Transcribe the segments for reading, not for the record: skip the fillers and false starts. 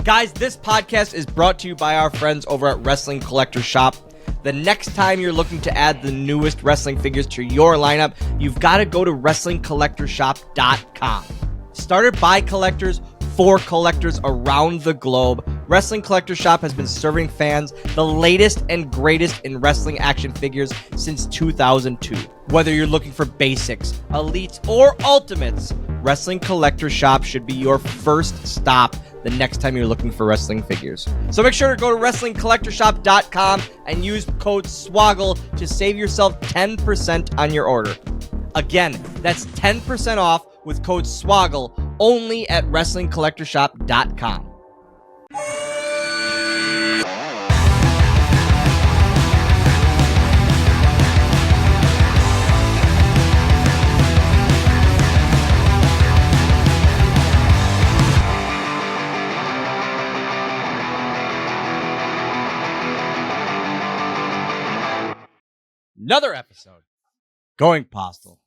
Guys, this podcast is brought to you by our friends over at Wrestling Collector Shop. The next time you're looking to add the newest wrestling figures to your lineup, you've got to go to WrestlingCollectorShop.com. Started by collectors for collectors around the globe, Wrestling Collector Shop has been serving fans the latest and greatest in wrestling action figures since 2002. Whether you're looking for basics, elites, or ultimates, Wrestling Collector Shop should be your first stop the next time you're looking for wrestling figures. So make sure to go to WrestlingCollectorShop.com and use code SWOGGLE to save yourself 10% on your order. Again, that's 10% off with code SWOGGLE only at WrestlingCollectorShop.com. Another episode going Postl.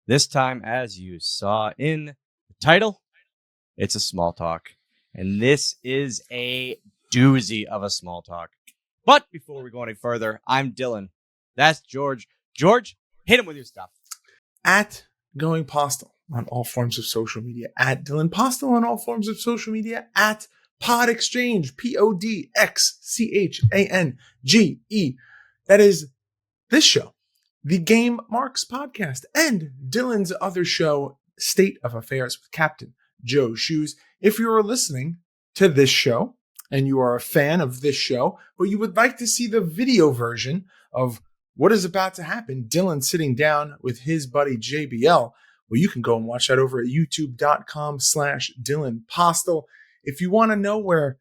This time, as you saw in the title, it's a small talk. And this is a doozy of a small talk. But before we go any further, I'm Dylan. That's George. George, hit him with your stuff. At Going Postl on all forms of social media. At Dylan Postl on all forms of social media. At PodXchange. PodXchange. That is this show, the Game Marks podcast, and Dylan's other show, State of Affairs with Captain Joe Shoes. If you're listening to this show and you are a fan of this show, but you would like to see the video version of what is about to happen, Dylan sitting down with his buddy JBL, well, you can go and watch that over at youtube.com/Dylan Postl. If you want to know where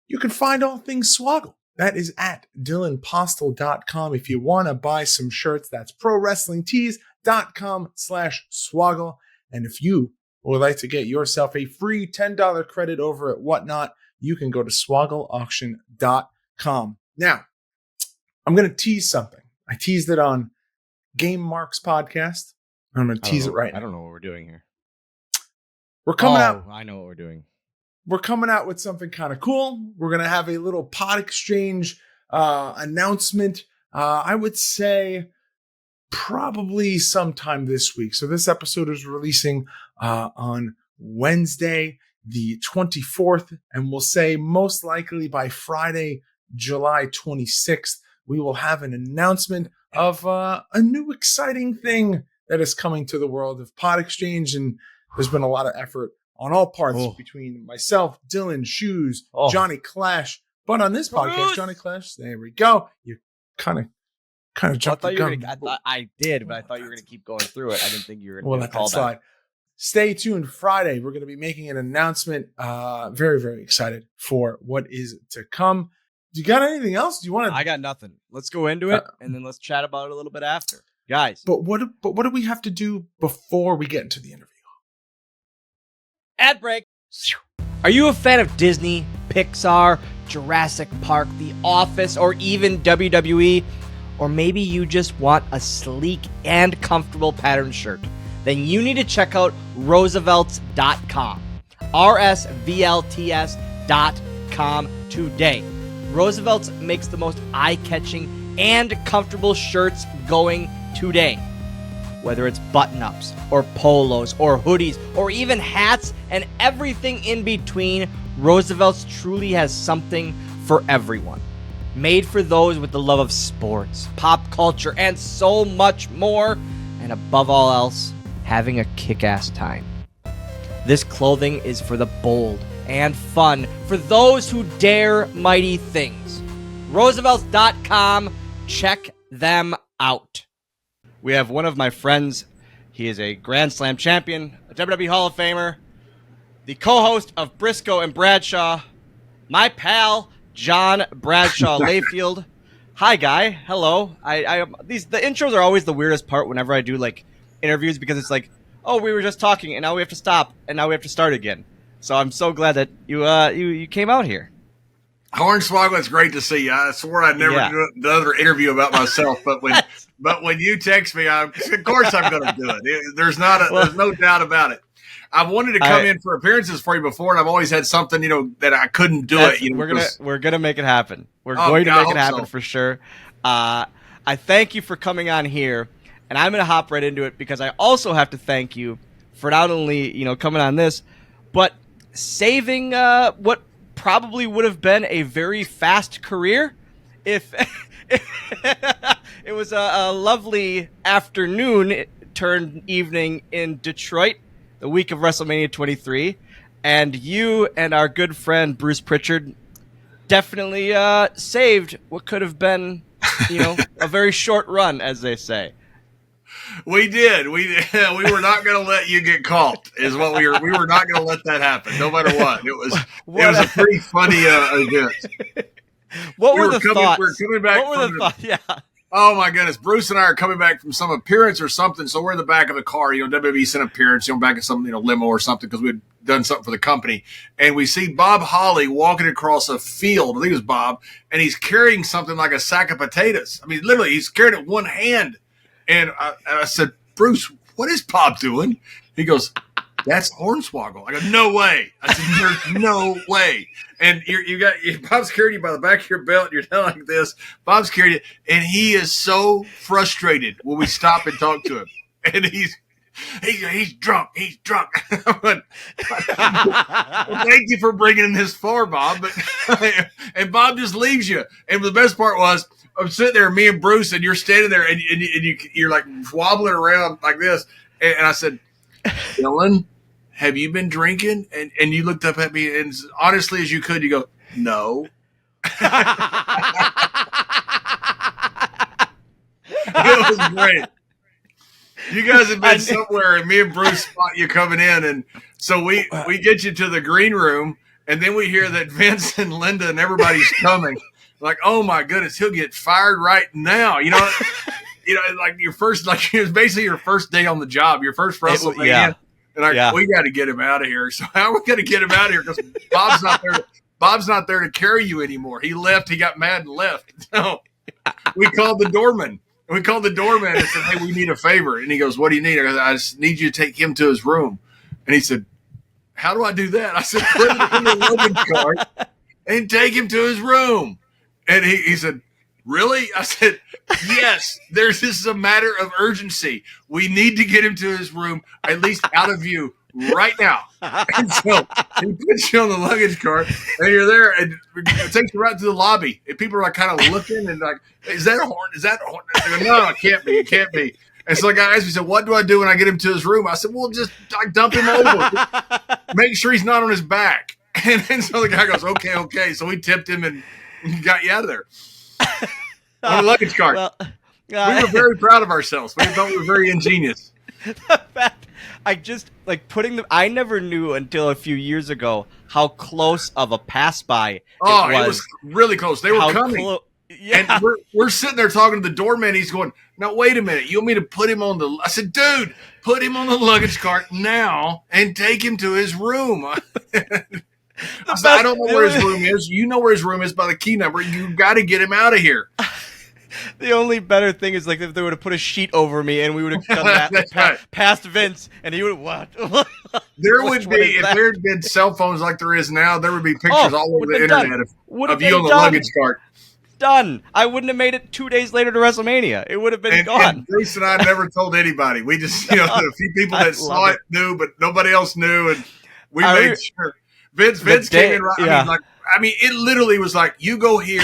you can find all things Swoggle, that is at DylanPostl.com. If you want to buy some shirts, that's ProWrestlingTees.com/Swoggle. And if you would like to get yourself a free $10 credit over at Whatnot, you can go to SwoggleAuction.com. Now, I'm going to tease something. I teased it on Game Marks podcast. I'm going to tease it right now. I don't know what we're doing here. We're coming out. I know what we're doing. We're coming out with something kind of cool. We're going to have a little PodXchange announcement. I would say probably sometime this week. So this episode is releasing on Wednesday, the 24th. And we'll say most likely by Friday, July 26th, we will have an announcement of a new exciting thing that is coming to the world of PodXchange. And there's been a lot of effort on all parts between myself, Dylan, Shoes, Johnny Clash. But on this podcast, Johnny Clash, there we go. You kind of jumped the gun. I did, but I thought you were going to keep going through it. I didn't think you were going to call that. Slide. Stay tuned. Friday, we're going to be making an announcement. Very, very excited for what is to come. Do you got anything else? Do you want to? I got nothing. Let's go into it, and then let's chat about it a little bit after. Guys. But what do we have to do before we get into the interview? Ad break. Are you a fan of Disney, Pixar, Jurassic Park, The Office, or even WWE? Or maybe you just want a sleek and comfortable pattern shirt? Then you need to check out Roosevelts.com. RSVLTS.com today. Roosevelts makes the most eye-catching and comfortable shirts going today. Whether it's button-ups, or polos, or hoodies, or even hats, and everything in between, Roosevelt's truly has something for everyone. Made for those with the love of sports, pop culture, and so much more, and above all else, having a kick-ass time. This clothing is for the bold and fun, for those who dare mighty things. Roosevelts.com, check them out. We have one of my friends. He is a Grand Slam champion, a WWE Hall of Famer, the co-host of Briscoe and Bradshaw, my pal, John Bradshaw Layfield. Hi, guy. Hello. The intros are always the weirdest part whenever I do like interviews because it's like, oh, we were just talking and now we have to stop and now we have to start again. So I'm so glad that you came out here. Hornswoggle, it's great to see you. I swore I'd never do another interview about myself, but when you text me, of course I'm going to do it. There's no doubt about it. I've wanted to come in for appearances for you before, and I've always had something, that I couldn't do it. We're gonna make it happen. We're going to make it happen for sure. I thank you for coming on here, and I'm gonna hop right into it because I also have to thank you for not only coming on this, but saving what probably would have been a very fast career if it was a lovely afternoon turned evening in Detroit the week of WrestleMania 23, and you and our good friend Bruce Pritchard definitely saved what could have been a very short run, as they say. We did. We were not going to let you get caught. Is what we were not going to let that happen, no matter what. It was a pretty funny event. What were the thoughts? We were coming back. What were the thoughts? Yeah. Oh my goodness, Bruce and I are coming back from some appearance or something. So we're in the back of the car. WWE sent appearance. Back in some limo or something because we'd done something for the company, and we see Bob Holly walking across a field. I think it was Bob, and he's carrying something like a sack of potatoes. I mean, literally, he's carrying it in one hand. And I said, Bruce, what is Bob doing? He goes, that's Hornswoggle. I go, no way. I said, there's no way. And Bob's carrying you by the back of your belt. You're down like this. Bob's carrying you, and he is so frustrated when we stop and talk to him. And he's drunk. He's drunk. Well, thank you for bringing this far, Bob. But and Bob just leaves you. And the best part was, I'm sitting there, me and Bruce, and you're standing there, and you're like wobbling around like this. And I said, Dylan, have you been drinking? And you looked up at me, and as honestly as you could, you go, no. It was great. You guys have been somewhere, and me and Bruce spot you coming in, and so we get you to the green room, and then we hear that Vince and Linda and everybody's coming. Like, oh my goodness, he'll get fired right now. Like your first, like it was basically your first day on the job, your first WrestleMania. Yeah. And we got to get him out of here. So how are we going to get him out of here? Because Bob's not there to carry you anymore. He left. He got mad and left. So we called the doorman. And said, hey, we need a favor. And he goes, what do you need? I just need you to take him to his room. And he said, how do I do that? I said, put it in the luggage cart and take him to his room. And he said, really? I said, yes, this is a matter of urgency. We need to get him to his room, at least out of view, right now. And so he puts you on the luggage cart, and you're there, and it takes you right to the lobby. And people are like kind of looking and like, is that a horn? Is that a horn? They go, no, it can't be. It can't be. And so the guy asked me, said, what do I do when I get him to his room? I said, well, just dump him over. Make sure he's not on his back. And then so the guy goes, okay. So we tipped him and got you out of there on the luggage cart. Well, we were very proud of ourselves. We thought we were very ingenious. The fact, I never knew until a few years ago how close of a pass by it was really close. They were coming. And we're sitting there talking to the doorman. He's going, now, wait a minute. You want me to put him on I said, dude, put him on the luggage cart now and take him to his room. I don't know where his room is. You know where his room is by the key number. You got to get him out of here. The only better thing is like if they would have put a sheet over me and we would have done that past Vince and he would have what? There would be, if there had been cell phones like there is now, there would be pictures all over the internet of you on the luggage cart. Done. I wouldn't have made it 2 days later to WrestleMania. It would have been gone. And Bruce and I never told anybody. We just, a few people that saw it knew, but nobody else knew, and we made sure. Vince came in right. Yeah. It literally was like, you go here,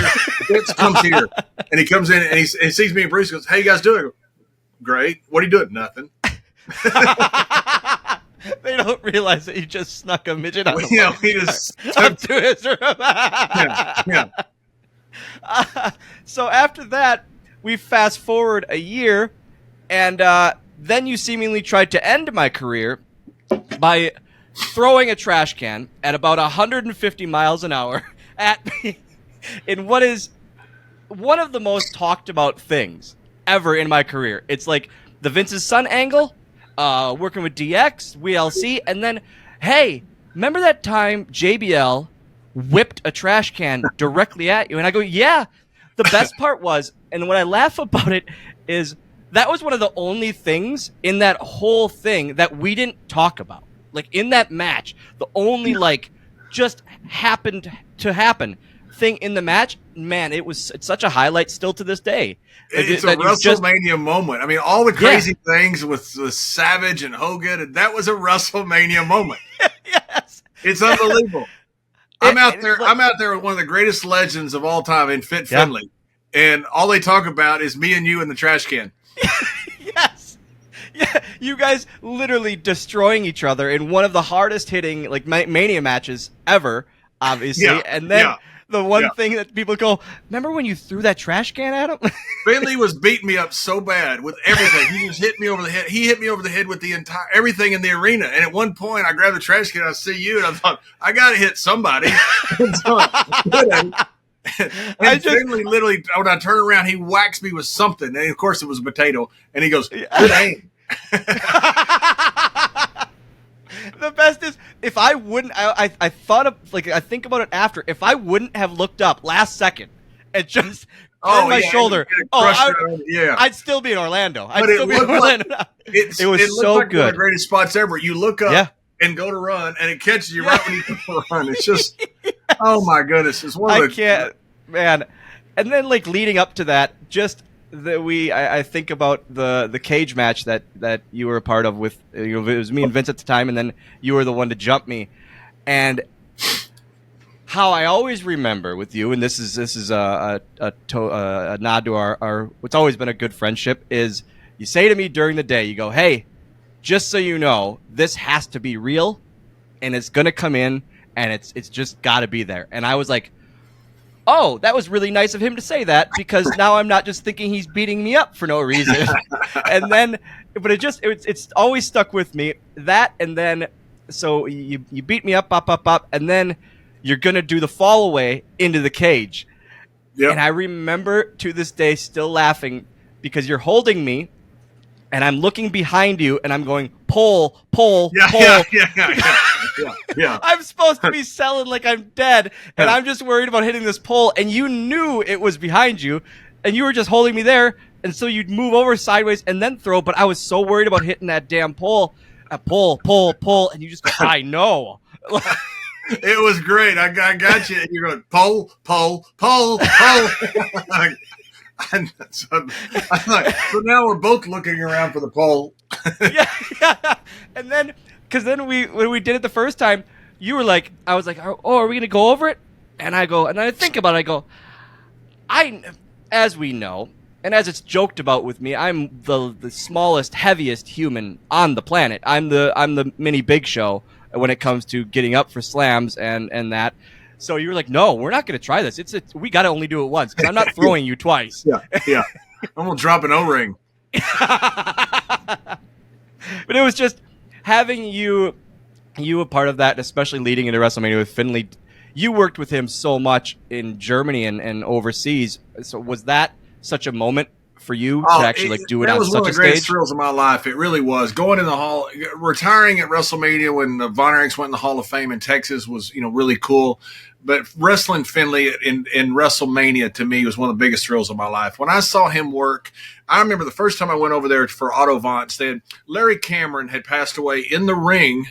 Vince comes here, and he comes in and he sees me and Bruce. Goes, "How you guys doing?" I go, "Great. What are you doing?" "Nothing." They don't realize that you just snuck a midget on we just up to his room. Yeah. So after that, we fast forward a year, and then you seemingly tried to end my career by throwing a trash can at about 150 miles an hour at me in what is one of the most talked about things ever in my career. It's like the Vince's Son angle, working with DX, WLC, and then, hey, remember that time JBL whipped a trash can directly at you. And I go, yeah. The best part was, and when I laugh about it, is that was one of the only things in that whole thing that we didn't talk about. Like, in that match, the only, like, just happened to happen thing in the match, man, it's such a highlight still to this day. It's a WrestleMania moment. I mean, all the crazy things with Savage and Hogan, and that was a WrestleMania moment. Yes. It's unbelievable. I'm out there with one of the greatest legends of all time in Finlay. And all they talk about is me and you in the trash can. Yes. Yeah, you guys literally destroying each other in one of the hardest hitting like Mania matches ever, obviously. Yeah, and then the one thing that people go, remember when you threw that trash can at him? Finlay was beating me up so bad with everything. He just hit me over the head. He hit me over the head with the entire everything in the arena. And at one point, I grabbed the trash can. I see you, and I thought, I got to hit somebody. And Finlay literally, when I turn around, he whacks me with something. And of course, it was a potato. And he goes, good aim. The best is if I wouldn't. I thought of I think about it after. If I wouldn't have looked up last second and just turned my shoulder, I'd still be in Orlando. It was so like good. One of the greatest spots ever. You look up and go to run, and it catches you right when you go to run. It's just, oh my goodness! It's one of the. I can't, man. And then leading up to that, just. I think about the cage match that you were a part of with it was me and Vince at the time, and then you were the one to jump me, and how I always remember with you, and this is a nod to our what's always been a good friendship, is you say to me during the day, you go, hey, just so you know, this has to be real, and it's gonna come in, and it's just got to be there, and I was like, oh, that was really nice of him to say that, because now I'm not just thinking he's beating me up for no reason. And then, but it's always stuck with me. That, and then, so you beat me up, and then you're going to do the fall away into the cage. Yep. And I remember to this day still laughing because you're holding me, and I'm looking behind you, and I'm going, pull. Yeah. I'm supposed to be selling like I'm dead, and I'm just worried about hitting this pole, and you knew it was behind you, and you were just holding me there, and so you'd move over sideways and then throw, but I was so worried about hitting that damn pole. Pull, and you just go, I know. It was great. I got you, and you're going, pull. So now we're both looking around for the pole. yeah. And then, because then when we did it the first time, you were like, I was like, oh, are we going to go over it? And I go, and I think about it, I go, as we know, and as it's joked about with me, I'm the smallest, heaviest human on the planet. I'm the mini Big Show when it comes to getting up for slams and that. So you were like, no, we're not going to try this. We got to only do it once because I'm not throwing you twice. Yeah. I'm going to drop an O-ring. But it was just having you a part of that, especially leading into WrestleMania with Finlay. You worked with him so much in Germany and overseas. So was that such a moment for you to actually do it on such a stage? That was one of the greatest thrills of my life. It really was. Going in the hall, retiring at WrestleMania when the Von Erichs went in the Hall of Fame in Texas was, really cool. But wrestling Finlay in WrestleMania to me was one of the biggest thrills of my life. When I saw him work, I remember the first time I went over there for Otto Vance, Larry Cameron had passed away in the ring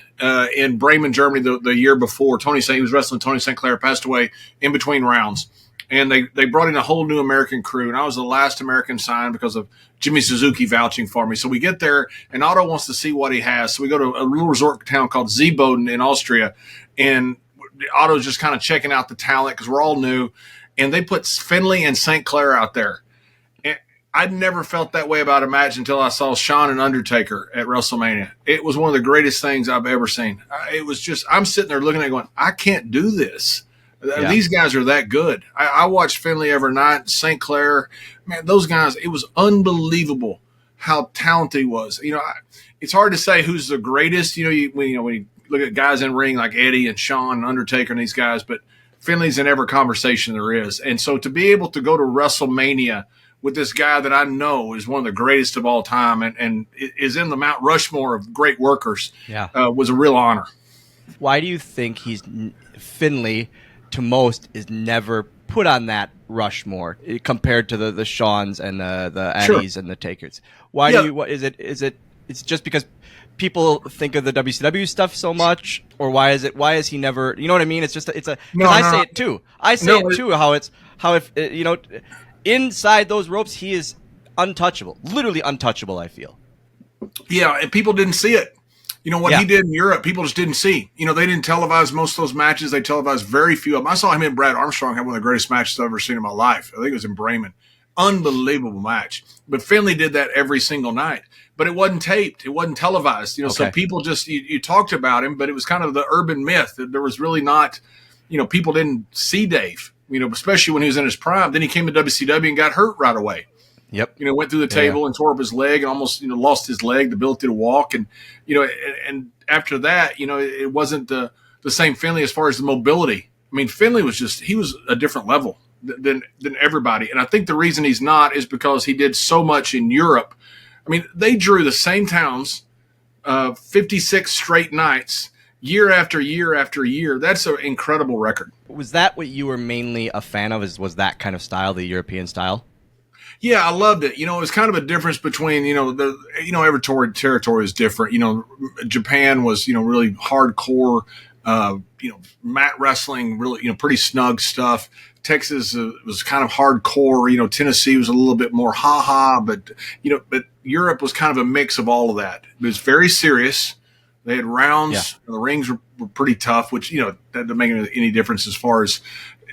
in Bremen, Germany the year before. He was wrestling Tony St. Clair, passed away in between rounds. And they brought in a whole new American crew. And I was the last American signed because of Jimmy Suzuki vouching for me. So we get there, and Otto wants to see what he has. So we go to a little resort town called Seeboden in Austria. And Otto's just kind of checking out the talent because we're all new. And they put Finlay and St. Clair out there. And I'd never felt that way about a match until I saw Shawn and Undertaker at WrestleMania. It was one of the greatest things I've ever seen. It was just, I'm sitting there looking at it going, I can't do this. Yeah. These guys are that good. I watched Finlay every night. St. Clair, man, those guys, it was unbelievable how talented he was. It's hard to say who's the greatest. When you look at guys in ring like Eddie and Shawn and Undertaker and these guys, but Finlay's in every conversation there is. And so to be able to go to WrestleMania with this guy that I know is one of the greatest of all time and is in the Mount Rushmore of great workers was a real honor. Why do you think Finlay to most is never put on that Rushmore compared to the Shawns and the Eddies and the Takers. Why do you? What is it? It's just because people think of the WCW stuff so much, or why is he never? You know what I mean? It's just I say it too. I say it too. How if inside those ropes he is untouchable, literally untouchable. I feel. Yeah, and people didn't see it. What he did in Europe, people just didn't see. They didn't televise most of those matches. They televised very few of them. I saw him and Brad Armstrong have one of the greatest matches I've ever seen in my life. I think it was in Bremen. Unbelievable match. But Finlay did that every single night. But it wasn't taped. It wasn't televised. So people just, you talked about him, but it was kind of the urban myth that there was really not, people didn't see Dave, especially when he was in his prime. Then he came to WCW and got hurt right away. Yep. Went through the table and tore up his leg and almost, lost his leg, the ability to walk. And, and after that, it wasn't the same Finlay as far as the mobility. I mean, Finlay he was a different level than everybody. And I think the reason he's not is because he did so much in Europe. I mean, they drew the same towns, 56 straight nights, year after year after year. That's an incredible record. Was that what you were mainly a fan of? Was that kind of style, the European style? Yeah, I loved it. It was kind of a difference between, every territory is different. Japan was, really hardcore, mat wrestling, really, pretty snug stuff. Texas was kind of hardcore. Tennessee was a little bit more but Europe was kind of a mix of all of that. It was very serious. They had rounds. Yeah. The rings were pretty tough, which, that didn't make any difference as far as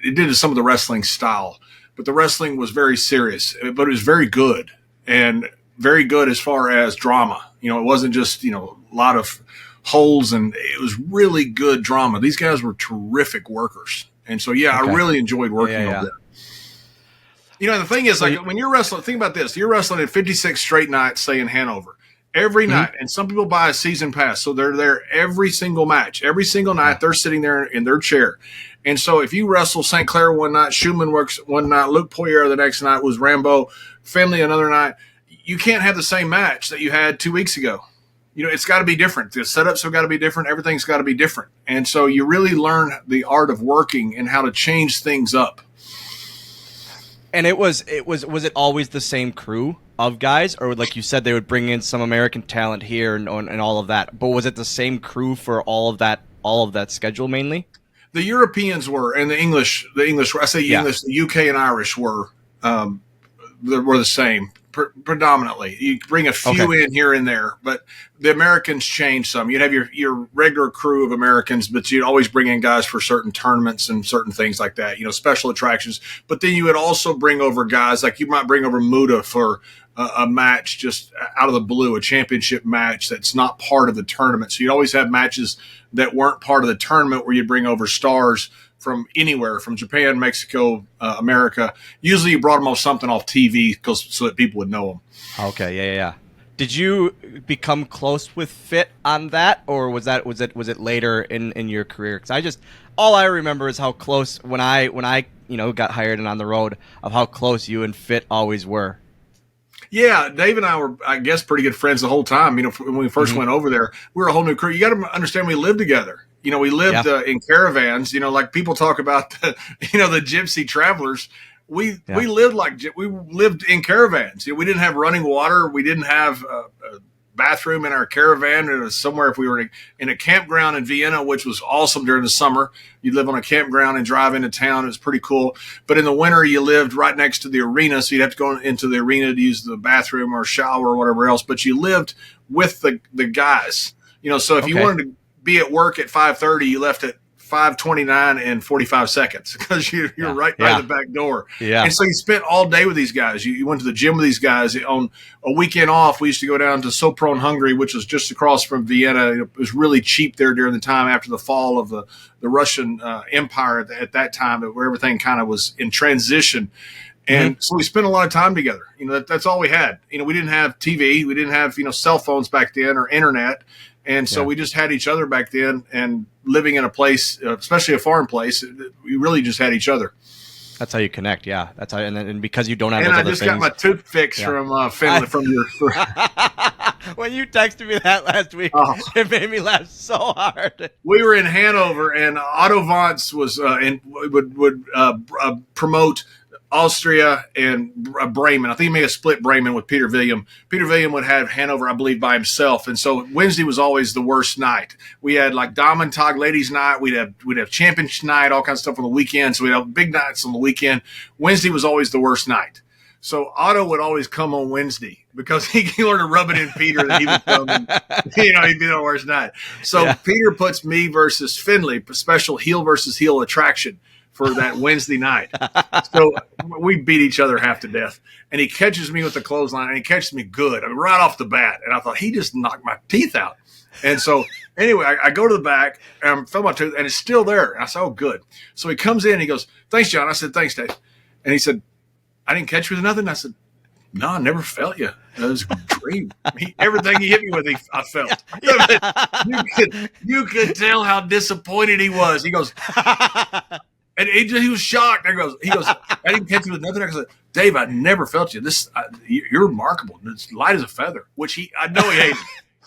it did to some of the wrestling style. But the wrestling was very serious, but it was very good and very good as far as drama. It wasn't just, a lot of holes, and it was really good drama. These guys were terrific workers. And so, I really enjoyed working over there. The thing is, when you're wrestling, think about this. You're wrestling at 56 straight nights, say in Hanover, every night. And some people buy a season pass. So they're there every single match. Every single night, they're sitting there in their chair. And so if you wrestle St. Clair one night, Schumann works one night, Luke Poirier the next night, was Rambo, Finlay another night, you can't have the same match that you had 2 weeks ago. It's got to be different. The setups have got to be different. Everything's got to be different. And so you really learn the art of working and how to change things up. And was it always the same crew of guys, or like you said, they would bring in some American talent here and all of that? But was it the same crew for all of that schedule mainly? The Europeans were, and the English. I say English. The UK and Irish were the same predominantly. You bring a few in here and there, but the Americans changed some. You'd have your regular crew of Americans, but you'd always bring in guys for certain tournaments and certain things like that. Special attractions. But then you would also bring over guys like you might bring over Muda for a match just out of the blue, a championship match that's not part of the tournament. So you'd always have matches that weren't part of the tournament where you'd bring over stars from anywhere, from Japan, Mexico, America. Usually you brought them off something off TV so that people would know them. Okay, yeah. Did you become close with Fit on that, or was it later in your career? Because all I remember is how close when I got hired and on the road, of how close you and Fit always were. Yeah, Dave and I were, I guess, pretty good friends the whole time. When we first went over there, we were a whole new crew. You got to understand, we lived together. We lived in caravans. Like people talk about the gypsy travelers. We lived in caravans. We didn't have running water. We didn't have a bathroom in our caravan. It was somewhere, if we were in a campground in Vienna, which was awesome during the summer, you'd live on a campground and drive into town. It was pretty cool. But in the winter, you lived right next to the arena, so you'd have to go into the arena to use the bathroom or shower or whatever else. But you lived with the guys. So if you wanted to be at work at 5:30, you left at 5:29 and 45 seconds because you're right by the back door. Yeah. And so you spent all day with these guys. You went to the gym with these guys. On a weekend off, we used to go down to Sopron, Hungary, which was just across from Vienna. It was really cheap there during the time after the fall of the Russian Empire at that time, where everything kind of was in transition. And so we spent a lot of time together. That's all we had. We didn't have TV. We didn't have, cell phones back then or internet. And so we just had each other back then, and living in a place, especially a foreign place, we really just had each other. That's how you connect. Yeah. That's how, and because you don't have those other things. And I just got my tooth fixed from Finlay from your. When you texted me that last week, it made me laugh so hard. We were in Hanover, and Otto Vance was and would promote Austria and Bremen. I think he made a split Bremen with Peter William. Peter William would have Hanover, I believe, by himself. And so Wednesday was always the worst night. We had like Damen-Tag ladies night. We'd have championship night, all kinds of stuff on the weekend. So we'd have big nights on the weekend. Wednesday was always the worst night. So Otto would always come on Wednesday because he learned to rub it in Peter that he would come and, he'd be the worst night. So Peter puts me versus Finlay, a special heel versus heel attraction for that Wednesday night. So we beat each other half to death. And he catches me with the clothesline, and he catches me good. I mean, right off the bat. And I thought, he just knocked my teeth out. And so anyway, I go to the back, and I feel my tooth, and it's still there. And I said, oh, good. So he comes in, and he goes, thanks, John. I said, thanks, Dave. And he said, I didn't catch you with nothing. I said, no, I never felt you. That was a dream. Everything he hit me with, I felt. You could tell how disappointed he was. He goes, and he was shocked. He goes, I didn't catch you with nothing. I said, Dave, I never felt you. You're remarkable. It's light as a feather, which I know he hated.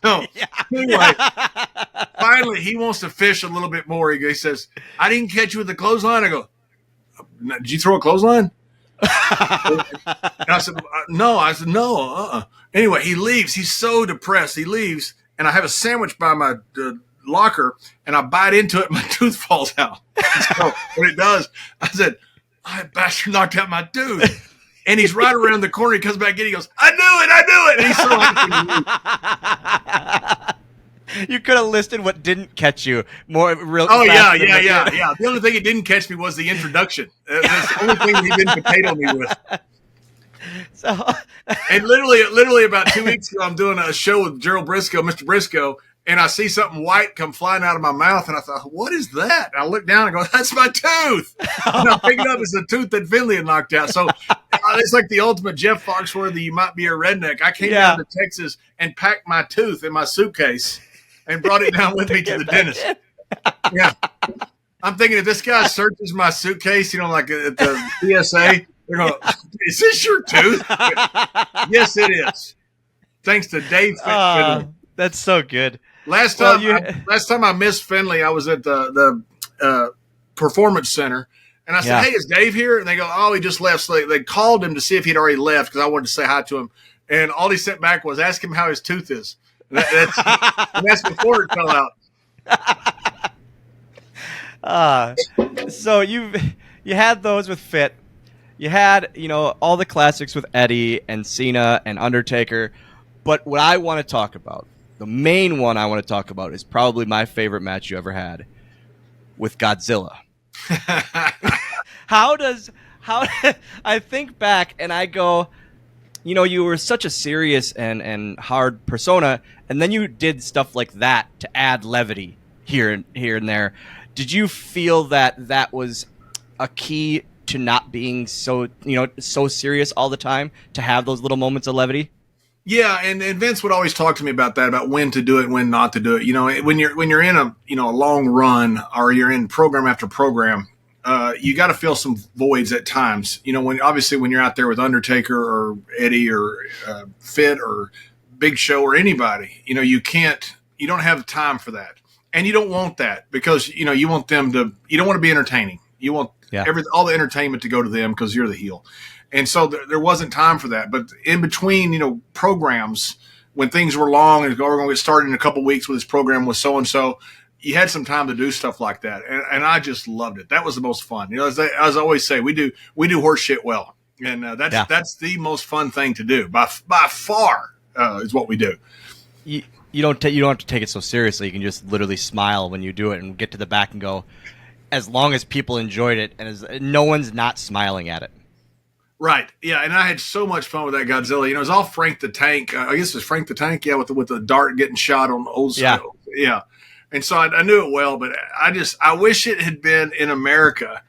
So anyway, finally he wants to fish a little bit more. He says, I didn't catch you with the clothesline. I go, did you throw a clothesline? And I said, no. I said, no. Anyway, he leaves. He's so depressed. He leaves, and I have a sandwich by my locker, and I bite into it. My tooth falls out. So when it does, I said, that bastard knocked out my tooth. And he's right around the corner. He comes back in. He goes, I knew it. And he's so happy. You could have listed what didn't catch you more. Oh, yeah. The only thing it didn't catch me was the introduction. That's the only thing he didn't potato me with. So, and literally about 2 weeks ago, I'm doing a show with Gerald Briscoe, Mr. Briscoe, and I see something white come flying out of my mouth, and I thought, what is that? And I look down and go, that's my tooth. And I pick it up. It's the tooth that Finlay had knocked out. So it's like the ultimate Jeff Foxworthy, you might be a redneck. I came down to Texas and packed my tooth in my suitcase and brought it down with me to the dentist. Yeah. I'm thinking if this guy searches my suitcase, like at the PSA, they're going, is this your tooth? Yes, it is. Thanks to Dave. That's so good. Last time I missed Finlay, I was at the Performance Center, and I said, hey, is Dave here? And they go, oh, he just left. So they called him to see if he'd already left because I wanted to say hi to him. And all he sent back was, ask him how his tooth is. That's before it fell out. So you had those with Fit. You had, all the classics with Eddie and Cena and Undertaker. But what I want to talk about, the main one I want to talk about, is probably my favorite match you ever had with Godzilla. How I think back and I go, you were such a serious and hard persona, and then you did stuff like that to add levity here and there. Did you feel that was a key to not being so serious all the time, to have those little moments of levity? Yeah, and Vince would always talk to me about that, about when to do it, when not to do it. When you're in a a long run, or you're in program after program, you got to fill some voids at times. When you're out there with Undertaker or Eddie or Fit or Big Show or anybody, you don't have time for that, and you don't want that because you want them to. You don't want to be entertaining. You want all the entertainment to go to them because you're the heel. And so there wasn't time for that. But in between, programs, when things were long and we're going to get started in a couple of weeks with this program with so-and-so, you had some time to do stuff like that. And I just loved it. That was the most fun. As I always say, we do horse shit well. And that's the most fun thing to do. By far is what we do. You don't have to take it so seriously. You can just literally smile when you do it and get to the back and go, as long as people enjoyed it and no one's not smiling at it. Right. Yeah. And I had so much fun with that Godzilla. It was all Frank the Tank. I guess it was Frank the Tank. Yeah. With the dart getting shot on the old side. Yeah. And so I knew it well, but I wish it had been in America.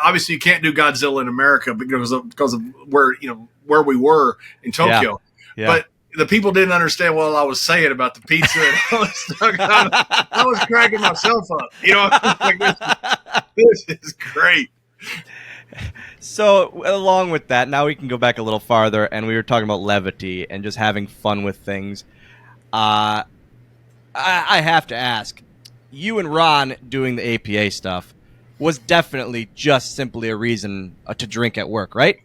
Obviously you can't do Godzilla in America because of where we were in Tokyo. Yeah. But the people didn't understand what I was saying about the pizza. And I was cracking myself up. Like, this is great. So along with that, now we can go back a little farther, and we were talking about levity and just having fun with things. I have to ask, you and Ron doing the APA stuff was definitely just simply a reason to drink at work, right?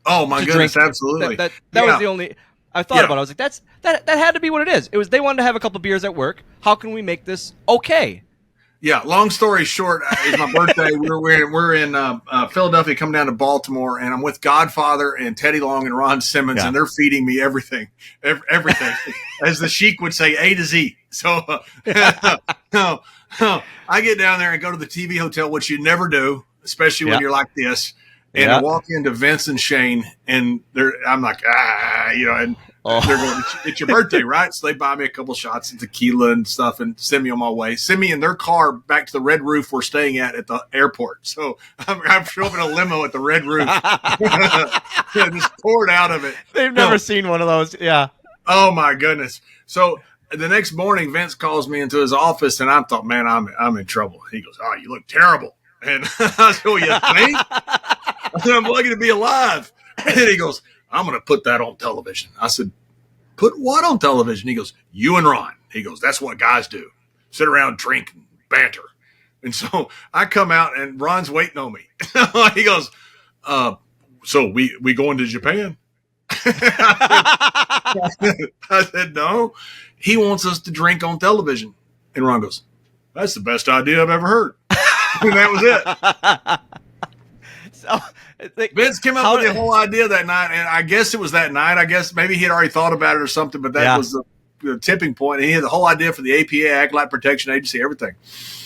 Oh my goodness, Drink. absolutely. That was the only. I thought about it. I was like, that had to be what it is. It was they wanted to have a couple beers at work. How can we make this okay? Yeah. Long story short, it's my birthday. We're in Philadelphia, coming down to Baltimore, and I'm with Godfather and Teddy Long and Ron Simmons, and they're feeding me everything, everything, as the Sheik would say, A to Z. So I get down there and go to the TV hotel, which you never do, especially when you're like this. And I walk into Vince and Shane, and I'm like, and they're going, it's your birthday, right? So they buy me a couple shots of tequila and stuff and send me on my way. Send me in their car back to the Red Roof we're staying at the airport. So I'm showing up in a limo at the Red Roof. Just poured out of it. They've never seen one of those. Yeah. Oh, my goodness. So the next morning, Vince calls me into his office, and I thought, man, I'm in trouble. He goes, oh, you look terrible. And I said, well, you think? I said, I'm lucky to be alive. And he goes, I'm going to put that on television. I said, put what on television? He goes, you and Ron. He goes, that's what guys do. Sit around, drink, and banter. And so I come out, and Ron's waiting on me. He goes, so we going to Japan? I said, no. He wants us to drink on television. And Ron goes, that's the best idea I've ever heard. And that was it. So Vince came up with the whole idea that night, and I guess it was that night. I guess maybe he had already thought about it or something, but that was the tipping point. And he had the whole idea for the APA, Acolyte Protection Agency, everything.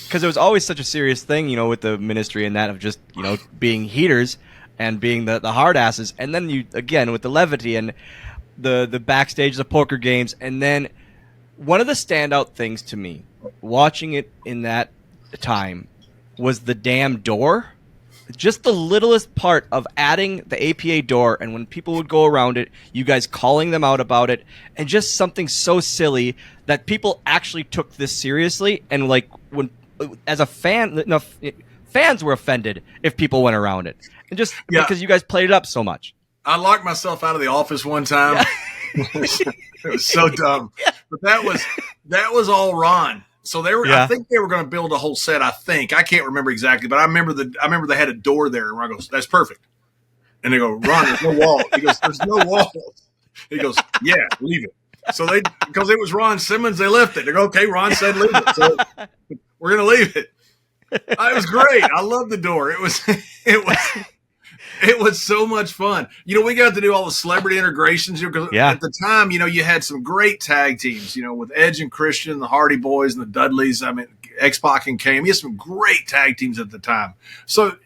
Because it was always such a serious thing, with the ministry and that of just, being heaters and being the hard asses. And then you, again, with the Levity and the backstage, the poker games. And then one of the standout things to me, watching it in that time, was the damn door. Just the littlest part of adding the APA door, and when people would go around it, you guys calling them out about it, and just something so silly that people actually took this seriously. And like when, as a fan, fans were offended if people went around it, and just because you guys played it up so much. I locked myself out of the office one time. It was so dumb, but that was all Ron. So they were. I think they were going to build a whole set. I can't remember exactly, but I remember they had a door there. And Ron goes, "That's perfect." And they go, "Ron, there's no wall." He goes, "There's no walls." He goes, "Yeah, leave it." So because it was Ron Simmons, they left it. They go, "Okay, Ron said leave it, so we're going to leave it." It was great. I loved the door. It was so much fun. We got to do all the celebrity integrations. At the time, you had some great tag teams, with Edge and Christian, the Hardy Boys and the Dudleys. I mean, X-Pac and Kane. You had some great tag teams at the time. So,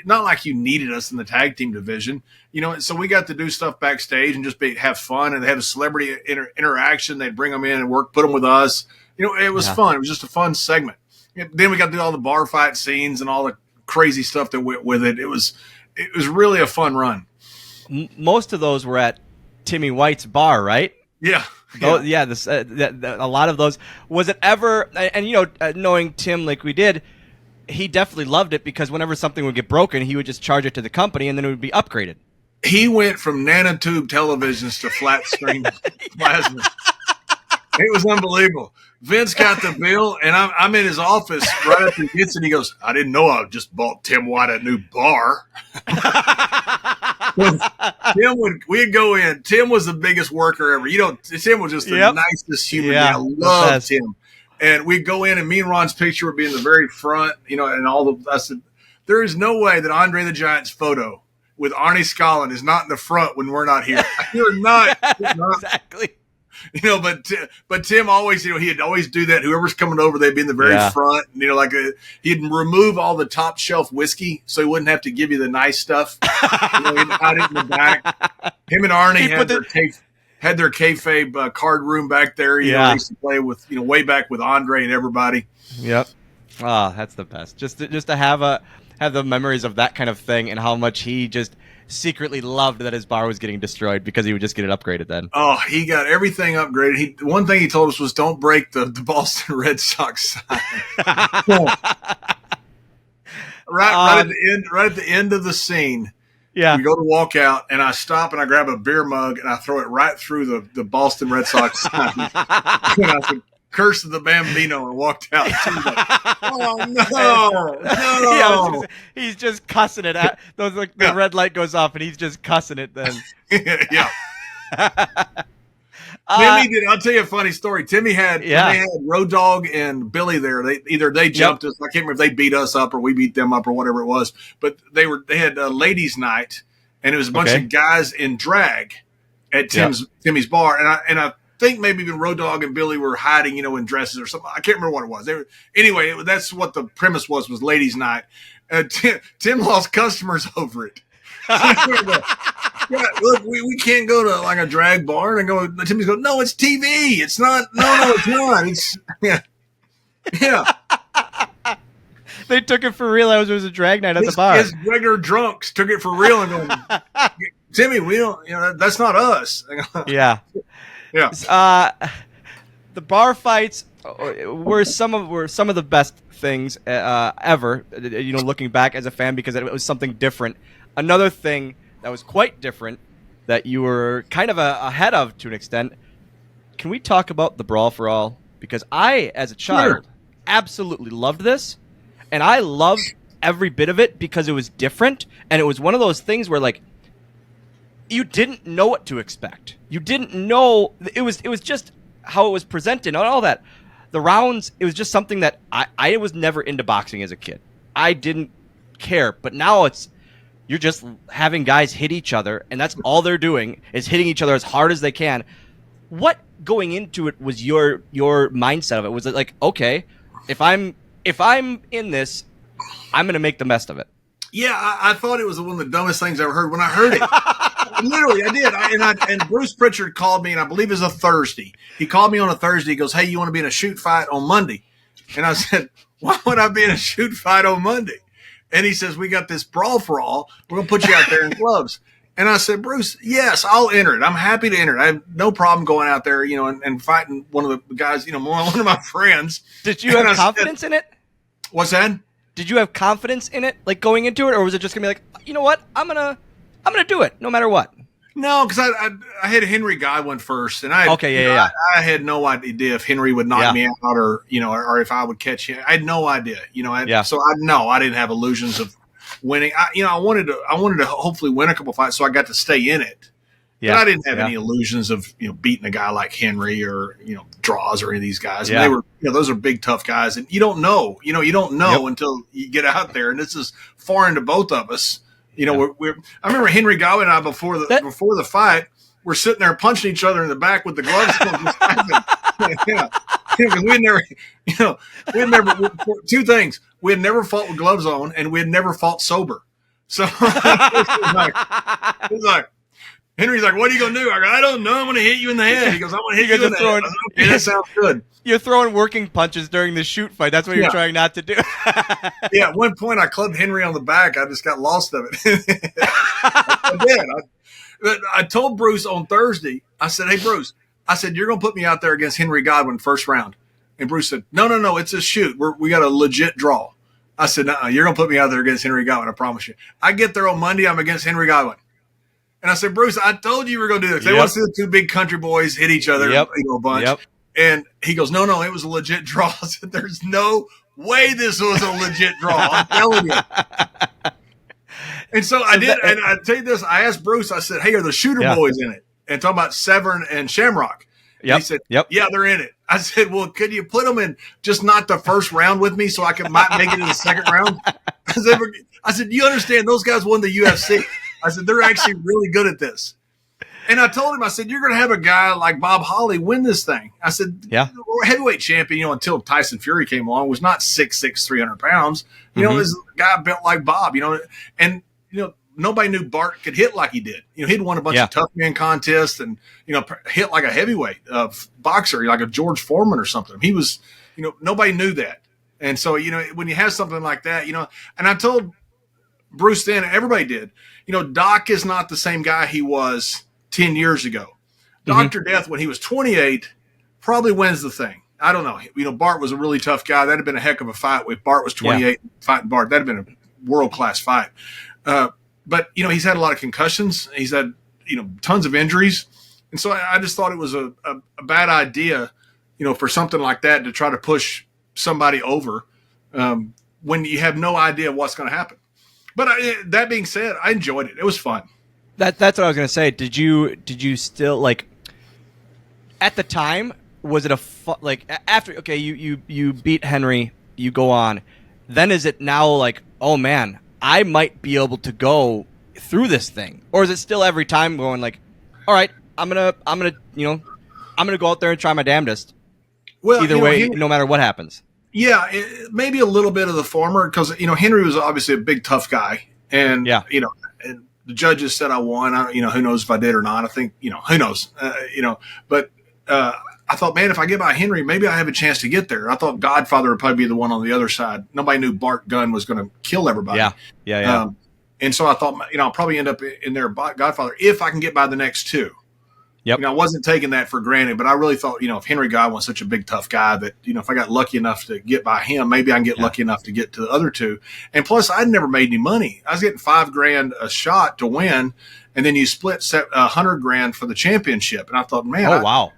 not like you needed us in the tag team division. So we got to do stuff backstage and just have fun. And they had a celebrity interaction. They'd bring them in and put them with us. It was fun. It was just a fun segment. Then we got to do all the bar fight scenes and all the crazy stuff that went with it. It was really a fun run. Most of those were at Timmy White's bar, right? Yeah. A lot of those. Was it ever? And knowing Tim like we did, he definitely loved it because whenever something would get broken, he would just charge it to the company, and then it would be upgraded. He went from nanotube televisions to flat screen plasma. It was unbelievable. Vince got the bill, and I'm in his office right after he gets it. He goes, I didn't know I just bought Tim White a new bar. We'd go in. Tim was the biggest worker ever. Tim was just the nicest human being. I loved Tim. And we'd go in, and me and Ron's picture would be in the very front, and I said, there is no way that Andre the Giant's photo with Arnie Scollin is not in the front when we're not here. You're not. Exactly. But Tim always, he'd always do that. Whoever's coming over, they'd be in the very front. He'd remove all the top shelf whiskey so he wouldn't have to give you the nice stuff. He'd hide it in the back. Him and Arnie had their kayfabe card room back there. They used to play with, way back with Andre and everybody. Yep. Oh, that's the best. Just to have the memories of that kind of thing and how much he just secretly loved that his bar was getting destroyed because he would just get it upgraded then. Oh, he got everything upgraded. One thing he told us was don't break the Boston Red Sox sign. Right at the end of the scene, Yeah. We go to walk out, and I stop and I grab a beer mug and I throw it right through the Boston Red Sox sign. And I said, "Curse of the Bambino," and walked out. Timmy's like, "Oh no, no!" Yeah, he's just cussing it. The red light goes off, and he's just cussing it. Then, yeah. Timmy did. I'll tell you a funny story. Timmy had Road Dogg and Billy there. They jumped us. I can't remember if they beat us up or we beat them up or whatever it was. But they had a ladies' night, and it was a bunch of guys in drag at Timmy's bar. And I think maybe even Road Dogg and Billy were hiding, in dresses or something. I can't remember what it was. Anyway, that's what the premise was ladies' night. Tim lost customers over it. Yeah, look, we can't go to like a drag bar and go. Timmy's go, "No, it's TV. It's not. No, it's not. It's yeah." They took it for real. It was a drag night at the bar. His regular drunks took it for real and going, "Timmy, we don't. That's not us." Yeah. The bar fights were some of the best things ever. Looking back as a fan, because it was something different. Another thing that was quite different that you were kind of ahead of to an extent. Can we talk about the Brawl for All? Because I, as a child, absolutely loved this, and I loved every bit of it because it was different, and it was one of those things where like you didn't know what to expect. You didn't know it was just how it was presented and all that. The rounds, it was just something that I was never into boxing as a kid. I didn't care, but now you're just having guys hit each other, and that's all they're doing is hitting each other as hard as they can. What going into it was your mindset of it? Was it like, okay, if I'm in this, I'm going to make the best of it? Yeah, I thought it was one of the dumbest things I ever heard when I heard it. Literally, I did. And Bruce Pritchard called me, and I believe it was a Thursday. He called me on a Thursday. He goes, "Hey, you want to be in a shoot fight on Monday?" And I said, "Why would I be in a shoot fight on Monday?" And he says, "We got this Brawl for All. We're going to put you out there in gloves." And I said, "Bruce, yes, I'll enter it. I'm happy to enter it. I have no problem going out there, and fighting one of the guys, one of my friends." Did you have confidence in it? What's that? Did you have confidence in it, like going into it, or was it just going to be like, you know what, I'm gonna do it no matter what? No, because I had Henry Godwin first, and I had no idea if Henry would knock me out or if I would catch him. I had no idea, So I didn't have illusions of winning. I wanted to hopefully win a couple fights, so I got to stay in it. Yeah, but I didn't have any illusions of beating a guy like Henry or draws or any of these guys. And they were those are big tough guys, and you don't know until you get out there, and this is foreign to both of us. I remember Henry Godwin and I before the fight, we're sitting there punching each other in the back with the gloves on. We had never two things. We had never fought with gloves on, and we had never fought sober. So it was like Henry's like, "What are you gonna do?" I go, "I don't know. I'm gonna hit you in the head." He goes, "I'm gonna hit you in the head." Okay, that sounds good. You're throwing working punches during the shoot fight. That's what you're trying not to do. Yeah, at one point I clubbed Henry on the back. I just got lost of it. I did. I told Bruce on Thursday, I said, "Hey, Bruce," I said, "you're going to put me out there against Henry Godwin first round." And Bruce said, No, it's a shoot. We got a legit draw. I said, "No, you're going to put me out there against Henry Godwin, I promise you." I get there on Monday, I'm against Henry Godwin. And I said, "Bruce, I told you were going to do this." They want to see the two big country boys hit each other a bunch. Yep. And he goes, No, it was a legit draw." I said, "There's no way this was a legit draw. I'm telling you." And so I did. And I tell you this, I asked Bruce, I said, "Hey, are the shooter boys in it?" And talking about Severn and Shamrock. Yep. He said, "Yeah, they're in it." I said, "Well, could you put them in just not the first round with me so I might make it in the second round?" I said, "You understand those guys won the UFC." I said, "They're actually really good at this." And I told him, I said, "You're going to have a guy like Bob Holly win this thing." I said, heavyweight champion, until Tyson Fury came along, was not 6'6", 300 pounds. This guy built like Bob, and nobody knew Bart could hit like he did. He'd won a bunch of tough man contests and, hit like a heavyweight boxer, like a George Foreman or something. He was, nobody knew that. And so, when you have something like that, and I told Bruce then, everybody did, Doc is not the same guy he was 10 years ago. Dr. Death, when he was 28, probably wins the thing. I don't know. Bart was a really tough guy. That'd have been a heck of a fight. If Bart was 28 fighting Bart, that'd have been a world-class fight. but he's had a lot of concussions. He's had tons of injuries, and so I just thought it was a bad idea, for something like that to try to push somebody over when you have no idea what's going to happen. But that being said, I enjoyed it. It was fun. That's what I was going to say. Did you still at the time? Was it after? Okay, you beat Henry, you go on. Then is it now like, oh man, I might be able to go through this thing, or is it still every time going like, all right, I'm gonna go out there and try my damnedest. Well, either way, no matter what happens. Yeah, maybe a little bit of the former, because Henry was obviously a big tough guy, and and the judges said I won. Who knows if I did or not? I think who knows? But I thought, man, if I get by Henry, maybe I have a chance to get there. I thought Godfather would probably be the one on the other side. Nobody knew Bart Gunn was going to kill everybody. Yeah. And so I thought, I'll probably end up in there, Godfather, if I can get by the next two. Yep. I wasn't taking that for granted, but I really thought, if Henry Guy was such a big, tough guy that, if I got lucky enough to get by him, maybe I can get lucky enough to get to the other two. And plus, I'd never made any money. I was getting $5,000 a shot to win, and then you split $100,000 for the championship. And I thought, man, wow,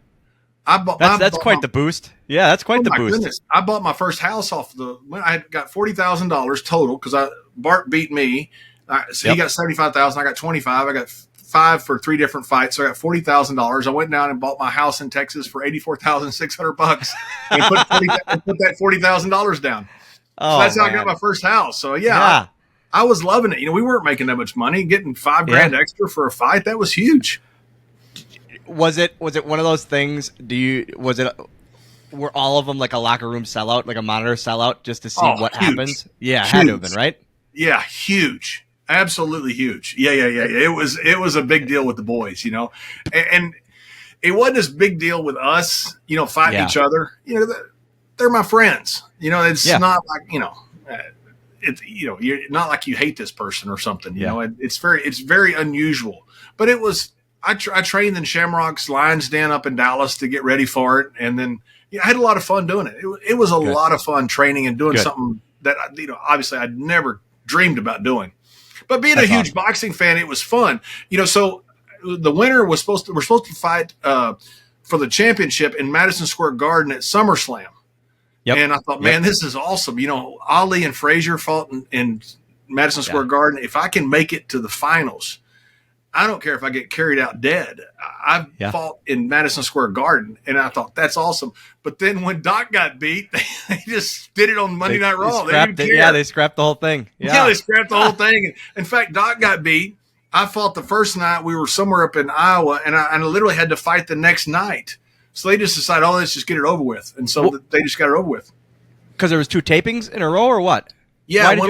that's quite the boost. Yeah, that's quite the boost. Goodness. I bought my first house I got $40,000 total because Bart beat me. He got $75,000. I got $25,000. I got $5,000 for 3 different fights. So I got $40,000. I went down and bought my house in Texas for $84,600 and put that $40,000 down. So that's how I got my first house. So yeah. I was loving it. We weren't making that much money. Getting $5,000 extra for a fight, that was huge. Was it one of those things? Were all of them like a locker room sellout, like a monitor sellout, just to see what happens? Yeah, huge. Had to have been, right? Yeah, huge. Absolutely huge. Yeah. It was a big deal with the boys, and it wasn't as big deal with us, fighting each other. They're my friends. It's not like you're not like you hate this person or something. It's very unusual. But it was. I trained in Shamrock's Lions Den up in Dallas to get ready for it, and then I had a lot of fun doing it. It was a lot of fun training and doing something that obviously I'd never dreamed about doing. But being a huge boxing fan, it was fun. So the winner we're supposed to fight for the championship in Madison Square Garden at SummerSlam. Yep. And I thought, man, this is awesome. Ali and Frazier fought in Madison Square Garden. If I can make it to the finals, I don't care if I get carried out dead. I fought in Madison Square Garden, and I thought, that's awesome. But then when Doc got beat, they just did it on Monday Night Raw. They scrapped the whole thing. Yeah, they scrapped the whole thing. In fact, Doc got beat. I fought the first night. We were somewhere up in Iowa, and I literally had to fight the next night. So they just decided, let's just get it over with. And so they just got it over with. Because there was 2 tapings in a row, or what? Yeah, one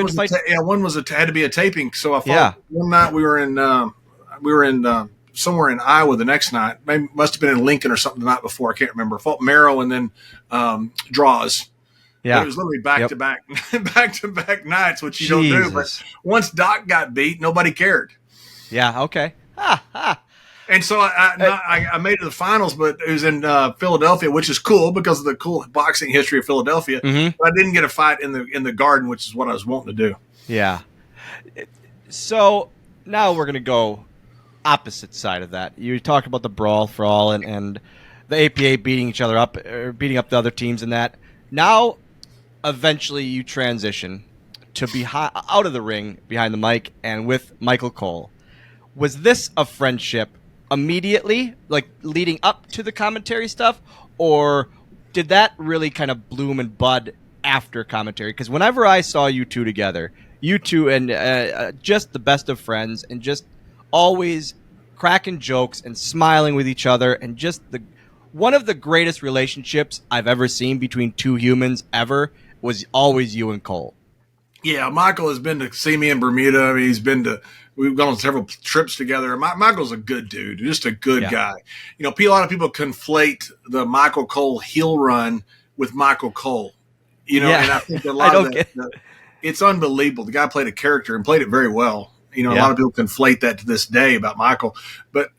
had to be a taping. So I fought one night. We were in somewhere in Iowa the next night. Maybe must have been in Lincoln or something the night before. I can't remember. I fought Merrill and then Draws. Yeah, but it was literally back to back nights, which you don't do. But once Doc got beat, nobody cared. Yeah. Okay. And so I made it to the finals, but it was in Philadelphia, which is cool because of the cool boxing history of Philadelphia. Mm-hmm. But I didn't get a fight in the Garden, which is what I was wanting to do. Yeah. So now we're gonna go opposite side of that. You talked about the Brawl for All and the APA beating each other up, or beating up the other teams in that. Now, eventually, you transition to be out of the ring, behind the mic, and with Michael Cole. Was this a friendship immediately, like leading up to the commentary stuff, or did that really kind of bloom and bud after commentary? Because whenever I saw you two together, you two and just the best of friends, and just always cracking jokes and smiling with each other, and just one of the greatest relationships I've ever seen between two humans ever was always you and Cole. Yeah, Michael has been to see me in Bermuda. I mean, we've gone on several trips together. Michael's a good dude, just a good guy. A lot of people conflate the Michael Cole heel run with Michael Cole. And I think a lot of that, it's unbelievable. The guy played a character and played it very well. A lot of people conflate that to this day about Michael. But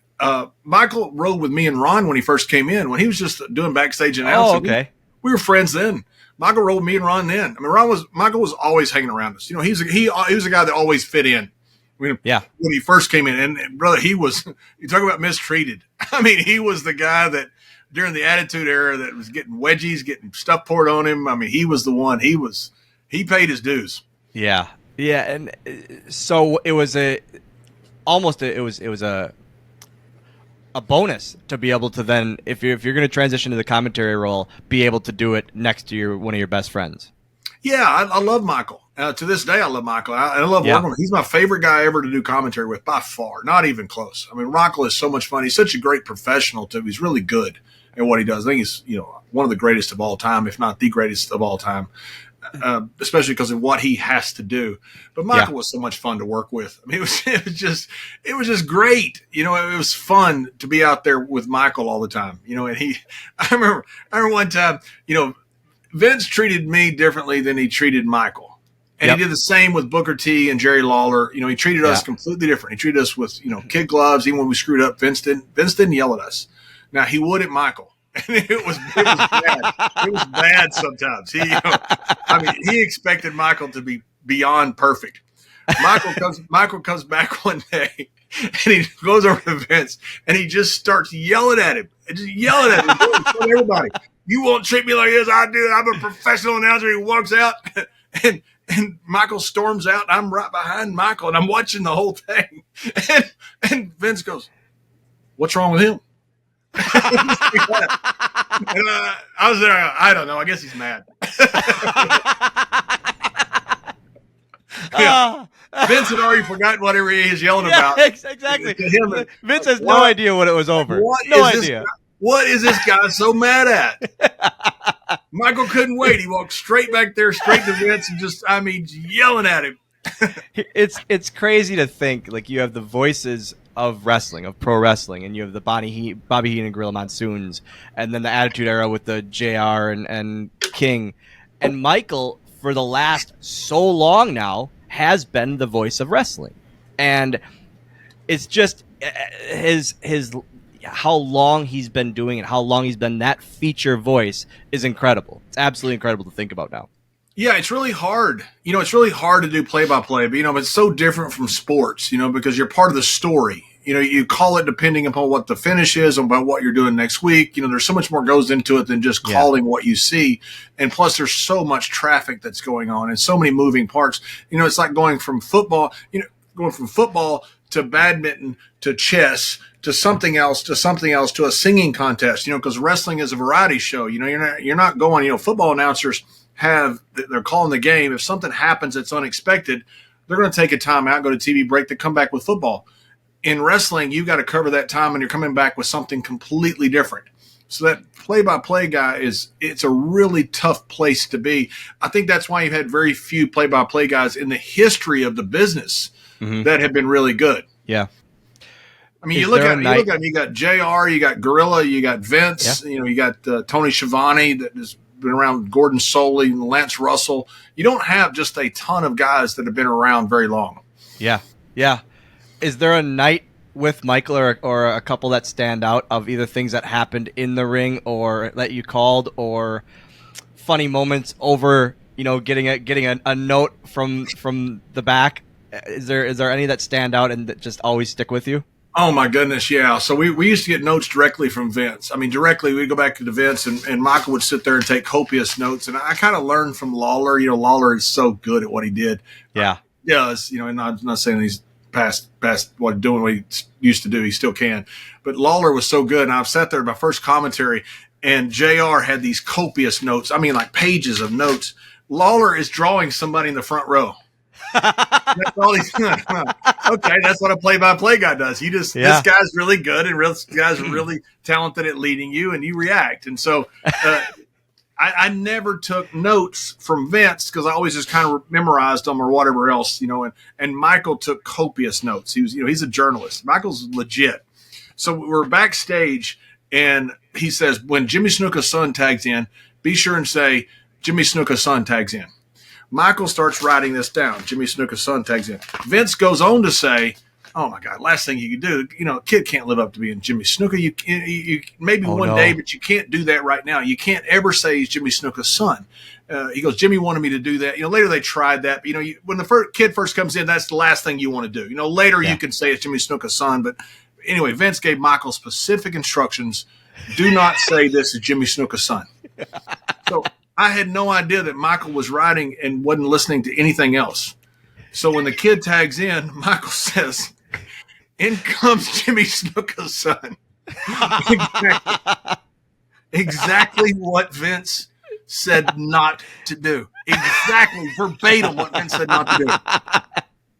Michael rode with me and Ron when he first came in, when he was just doing backstage announcing. Oh, okay. We were friends then. Michael rode me and Ron then. I mean, Michael was always hanging around us. He was a guy that always fit in. mean, Yeah. when he first came in, and brother, you talk about mistreated. I mean, he was the guy that during the Attitude Era that was getting wedgies, getting stuff poured on him. I mean, he was the one. He paid his dues. Yeah. Yeah. And so it was a bonus to be able to then, if you're going to transition to the commentary role, be able to do it next to one of your best friends. Yeah, I love Michael. To this day, I love Michael. I love working with him. He's my favorite guy ever to do commentary with, by far. Not even close. I mean, Michael is so much fun. He's such a great professional, too. He's really good at what he does. I think he's one of the greatest of all time, if not the greatest of all time, especially because of what he has to do. But Michael was so much fun to work with. I mean, it was just great. It was fun to be out there with Michael all the time. And I remember one time, Vince treated me differently than he treated Michael. And he did the same with Booker T and Jerry Lawler. He treated us completely different. He treated us with, kid gloves. Even when we screwed up, Vince didn't yell at us. Now, he would at Michael. And it was bad. It was bad sometimes. He expected Michael to be beyond perfect. Michael comes back one day, and he goes over to Vince, and he just starts yelling at him. Everybody. You won't treat me like this. I do. I'm a professional announcer. He walks out, and Michael storms out. And I'm right behind Michael, and I'm watching the whole thing. And Vince goes, "What's wrong with him?" And I was there. I don't know. I guess he's mad. Vince had already forgotten whatever he was yelling about. Exactly. Vince has no idea what it was over. No idea. What is this guy so mad at? Michael couldn't wait. He walked straight back there, straight to Vince, and just, yelling at him. It's crazy to think, like, you have the voices of wrestling, of pro wrestling, and you have the Bobby Heenan and Gorilla Monsoons, and then the Attitude Era with the JR and King. And Michael, for the last so long now, has been the voice of wrestling. And it's just his how long he's been doing it, how long he's been that feature voice is incredible. It's absolutely incredible to think about now. Yeah, it's really hard. It's really hard to do play-by-play, but, it's so different from sports, because you're part of the story. You call it depending upon what the finish is and about what you're doing next week. There's so much more goes into it than just calling what you see. And plus there's so much traffic that's going on and so many moving parts. It's like going from football to badminton to chess to something else to a singing contest, because wrestling is a variety show. You're not going, football announcers they're calling the game. If something happens that's unexpected, they're going to take a timeout, go to TV break, to come back with football. In wrestling, you've got to cover that time, and you're coming back with something completely different. So that play-by-play guy it's a really tough place to be. I think that's why you've had very few play-by-play guys in the history of the business that have been really good. Yeah. I mean, you look at them, you got JR, you got Gorilla, you got Vince, you got Tony Schiavone that has been around, Gordon Soley, and Lance Russell. You don't have just a ton of guys that have been around very long. Yeah. Yeah. Is there a night with Michael or a couple that stand out of either things that happened in the ring or that you called, or funny moments over, getting a note from the back? Is there any that stand out and that just always stick with you? Oh, my goodness, yeah. So we used to get notes directly from Vince. I mean, directly, we'd go back to the Vince, and Michael would sit there and take copious notes. And I kind of learned from Lawler. Lawler is so good at what he did. Yeah. And I'm not saying he's past doing what he used to do. He still can. But Lawler was so good. And I've sat there in my first commentary, and JR had these copious notes. I mean, like pages of notes. Lawler is drawing somebody in the front row. That's all he's doing. Okay, that's what a play-by-play guy does. This guy's really good, and this guy's really talented at leading you, and you react. And so I never took notes from Vince because I always just kind of memorized them or whatever else, and Michael took copious notes. He was, he's a journalist. Michael's legit. So we're backstage, and he says, when Jimmy Snuka's son tags in, be sure and say, Jimmy Snuka's son tags in. Michael starts writing this down. Jimmy Snuka's son tags in. Vince goes on to say, oh, my God, last thing you can do, a kid can't live up to being Jimmy Snuka. You maybe one day, but you can't do that right now. You can't ever say he's Jimmy Snuka's son. He goes, Jimmy wanted me to do that. Later they tried that. But, when the kid first comes in, that's the last thing you want to do. Later you can say it's Jimmy Snuka's son. But anyway, Vince gave Michael specific instructions. Do not say this is Jimmy Snuka's son. So I had no idea that Michael was riding and wasn't listening to anything else. So when the kid tags in, Michael says, in comes Jimmy Snuka's son. Exactly what Vince said not to do. Exactly verbatim what Vince said not to do.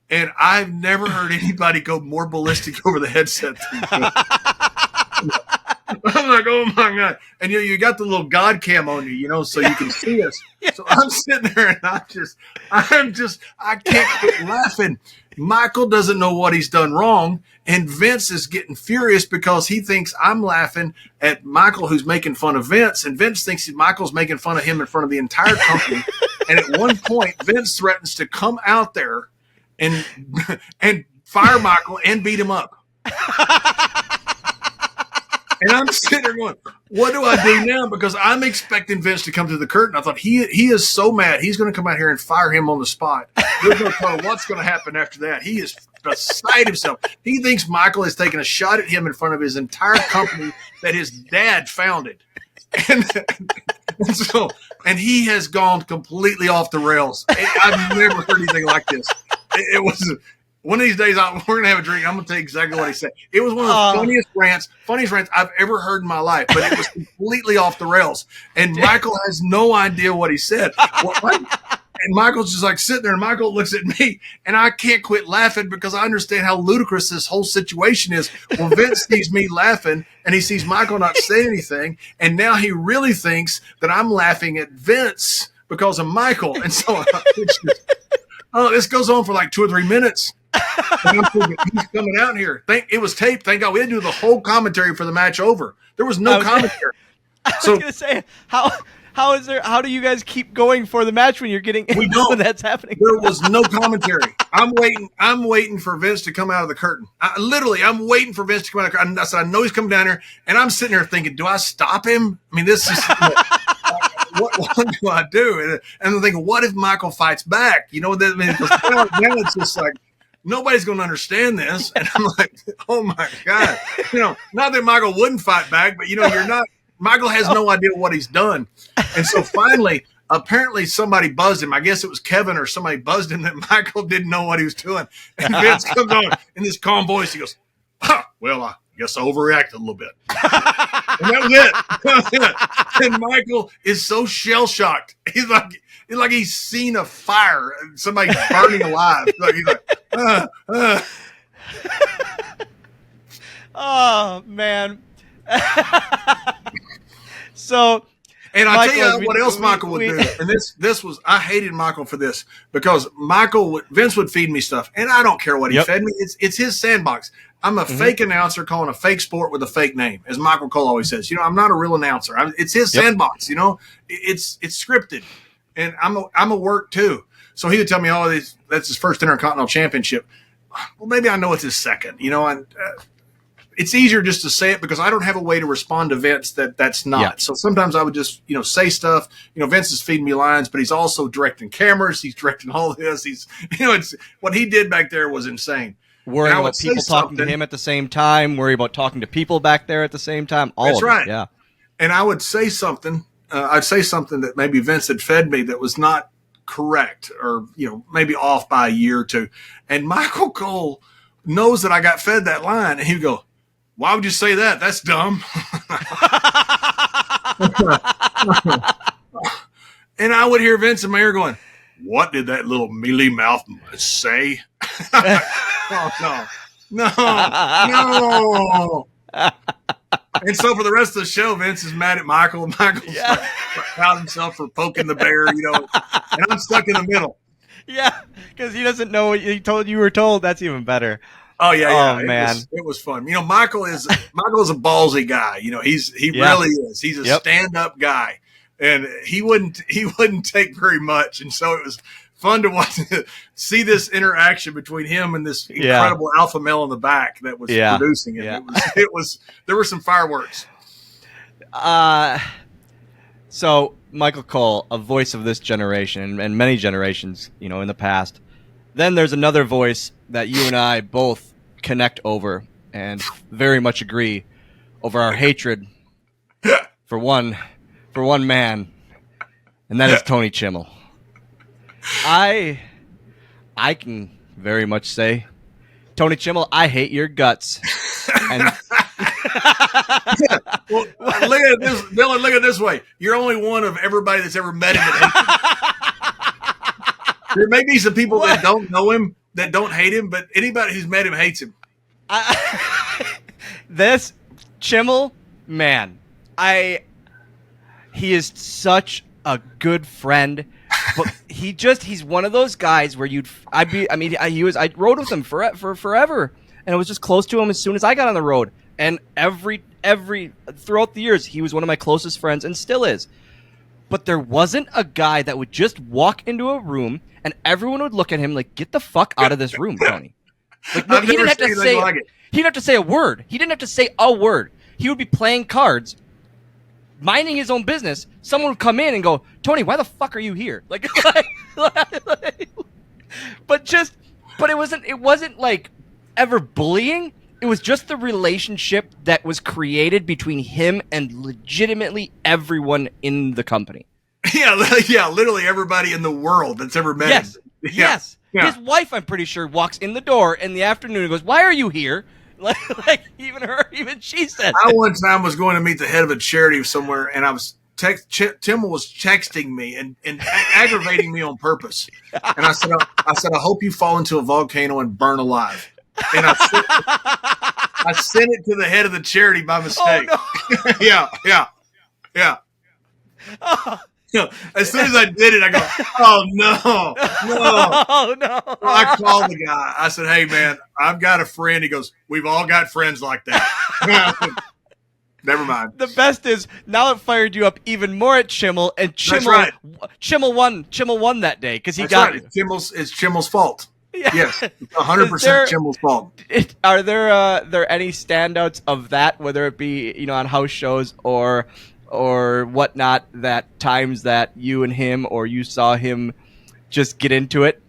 And I've never heard anybody go more ballistic over the headset than I'm like, oh my God. And you got the little God cam on you, so you can see us. So I'm sitting there and I can't quit laughing. Michael doesn't know what he's done wrong. And Vince is getting furious because he thinks I'm laughing at Michael, who's making fun of Vince. And Vince thinks Michael's making fun of him in front of the entire company. And at one point, Vince threatens to come out there and fire Michael and beat him up. And I'm sitting there going, what do I do now? Because I'm expecting Vince to come to the curtain. I thought he is so mad. He's going to come out here and fire him on the spot. We're going to tell him what's going to happen after that. He is beside himself. He thinks Michael is taking a shot at him in front of his entire company that his dad founded. And he has gone completely off the rails. I've never heard anything like this. It was one of these days, we're going to have a drink. I'm going to tell you exactly what he said. It was one of the funniest rants I've ever heard in my life, but it was completely off the rails. And Michael has no idea what he said. And Michael's just like sitting there, and Michael looks at me, and I can't quit laughing because I understand how ludicrous this whole situation is. Well, Vince sees me laughing, and he sees Michael not say anything, and now he really thinks that I'm laughing at Vince because of Michael. And so this goes on for like 2 or 3 minutes. And I'm thinking, he's coming out here. It was taped. Thank God we had to do the whole commentary for the match over. There was no commentary. I was gonna say, how do you guys keep going for the match when you're getting when that's happening? There was no commentary. I'm waiting for Vince to come out of the curtain. I'm waiting for Vince to come out of the curtain. I said, I know he's coming down here, and I'm sitting there thinking, do I stop him? I mean, this is what do I do? And I'm thinking, what if Michael fights back? Now it's just like, nobody's going to understand this. And I'm like, oh my God. Not that Michael wouldn't fight back, but Michael has no idea what he's done. And so finally, apparently somebody buzzed him. I guess it was Kevin or somebody buzzed him that Michael didn't know what he was doing. And Vince comes on in this calm voice. He goes, well, I guess I overreacted a little bit. And that was it. And Michael is so shell-shocked. He's like he's seen a fire and somebody burning alive. He's like, Oh, man. So, and I tell you what else Michael would do. And this was, I hated Michael for this because Vince would feed me stuff, and I don't care what he fed me. It's his sandbox. I'm a fake announcer calling a fake sport with a fake name, as Michael Cole always says. I'm not a real announcer. It's his sandbox. It's scripted, and I'm a work too. So he would tell me, that's his first Intercontinental Championship. Well, maybe I know it's his second. It's easier just to say it because I don't have a way to respond to Vince that's not. Yeah. So sometimes I would just, say stuff. Vince is feeding me lines, but he's also directing cameras. He's directing all this. He's, it's what he did back there was insane. Worrying about people talking to him at the same time, worry about talking to people back there at the same time. That's right. Yeah. And I would say something. I'd say something that maybe Vince had fed me that was not correct or, maybe off by a year or two. And Michael Cole knows that I got fed that line, and he would go, why would you say that? That's dumb. And I would hear Vince in my ear going, what did that little mealy mouth say? No. And so for the rest of the show, Vince is mad at Michael. Michael's proud of himself for poking the bear, and I'm stuck in the middle. Yeah, because he doesn't know what you were told. That's even better. Oh yeah. Oh man, it was fun. Michael is a ballsy guy. He really is. He's a stand-up guy, and he wouldn't take very much. And so it was fun to see this interaction between him and this incredible alpha male in the back that was producing it. Yeah. There were some fireworks. So Michael Cole, a voice of this generation and many generations, in the past. Then there's another voice that you and I both connect over and very much agree over our hatred for one man, and that is Tony Chimel. I can very much say, Tony Chimel, I hate your guts. And well, look at this, Dylan. Look at it this way: you're only one of everybody that's ever met him. There may be some people that don't know him that don't hate him, but anybody who's met him hates him. This Chimel, man, he is such a good friend, but he's one of those guys where I rode with him for forever, and I was just close to him as soon as I got on the road, and every throughout the years he was one of my closest friends and still is. But there wasn't a guy that would just walk into a room and everyone would look at him like, "Get the fuck out of this room, Tony." Like, no, he didn't have to say. He didn't have to say a word. He didn't have to say a word. He would be playing cards, minding his own business. Someone would come in and go, "Tony, why the fuck are you here?" But it wasn't like ever bullying. It was just the relationship that was created between him and legitimately everyone in the company. Yeah, literally everybody in the world that's ever met him. Yes. Yeah. His wife, I'm pretty sure, walks in the door in the afternoon and goes, "Why are you here?" Like even she said. I one time was going to meet the head of a charity somewhere, and I was Tim was texting me and aggravating me on purpose. And I said, I hope you fall into a volcano and burn alive. And I sent it to the head of the charity by mistake. Oh, no. Yeah. Oh. As soon as I did it, I go, "Oh no!" Oh no! So I called the guy. I said, "Hey man, I've got a friend." He goes, "We've all got friends like that." Never mind. The best is now it fired you up even more at Chimel, and Chimel won that day because he got it. It's Chimel's fault. Yeah. Yes, 100% Chimel's fault. Are there any standouts of that, whether it be on house shows or whatnot, that times that you and him or you saw him just get into it?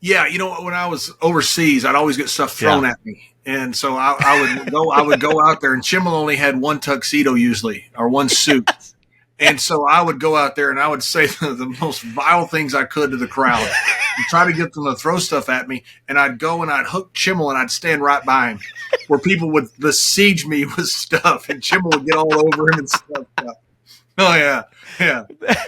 Yeah, when I was overseas, I'd always get stuff thrown at me. And so I would go out there, and Chimel only had one tuxedo usually, or one suit. Yes. And so I would go out there and I would say the most vile things I could to the crowd and try to get them to throw stuff at me. And I'd go and I'd hook Chimel and I'd stand right by him where people would besiege me with stuff, and Chimel would get all over him and stuff. Oh, yeah.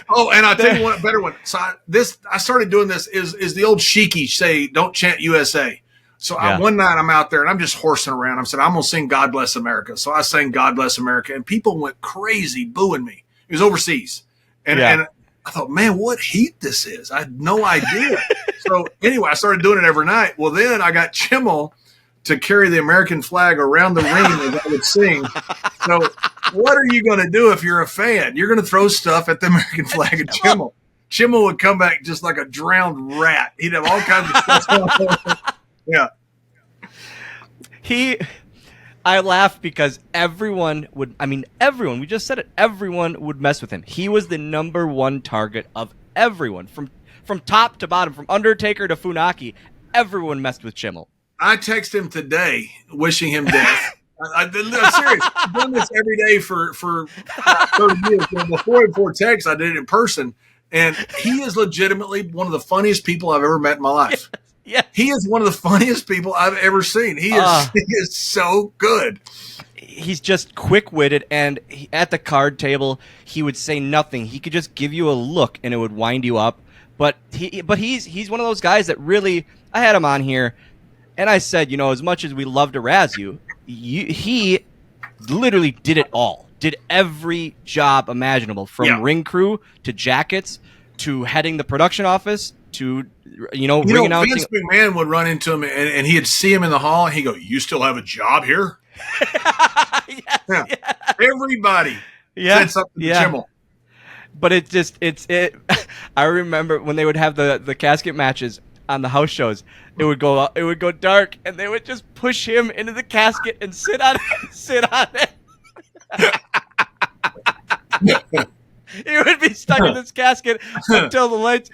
Oh, and I'll tell you one better one. So I started doing this is the old Sheiky say, "Don't chant USA." So one night I'm out there and I'm just horsing around. I said, "I'm going to sing God Bless America." So I sang God Bless America, and people went crazy booing me. It was overseas. And I thought, man, what heat this is. I had no idea. So anyway, I started doing it every night. Well, then I got Chimel to carry the American flag around the ring as I would sing. So what are you going to do if you're a fan? You're going to throw stuff at the American flag at Chimel. Chimel would come back just like a drowned rat. He'd have all kinds of stuff. Yeah. I laugh because everyone, we just said it, everyone would mess with him. He was the number one target of everyone, from top to bottom, from Undertaker to Funaki. Everyone messed with Chimel. I text him today wishing him death. I'm serious. I've done this every day for 30 years. Before text, I did it in person. And he is legitimately one of the funniest people I've ever met in my life. Yeah. He is one of the funniest people I've ever seen. He is so good. He's just quick-witted, and at the card table, he would say nothing. He could just give you a look, and it would wind you up. But he's one of those guys that really, I had him on here, and I said, as much as we love to razz you, he literally did it all. Did every job imaginable, from ring crew to jackets to heading the production office to ring announcing. Vince McMahon would run into him and he'd see him in the hall and he'd go, "You still have a job here?" Yes. Everybody said something to Chimel. But I remember when they would have the casket matches on the house shows, it would go dark, and they would just push him into the casket and sit on it. He would be stuck in this casket until the lights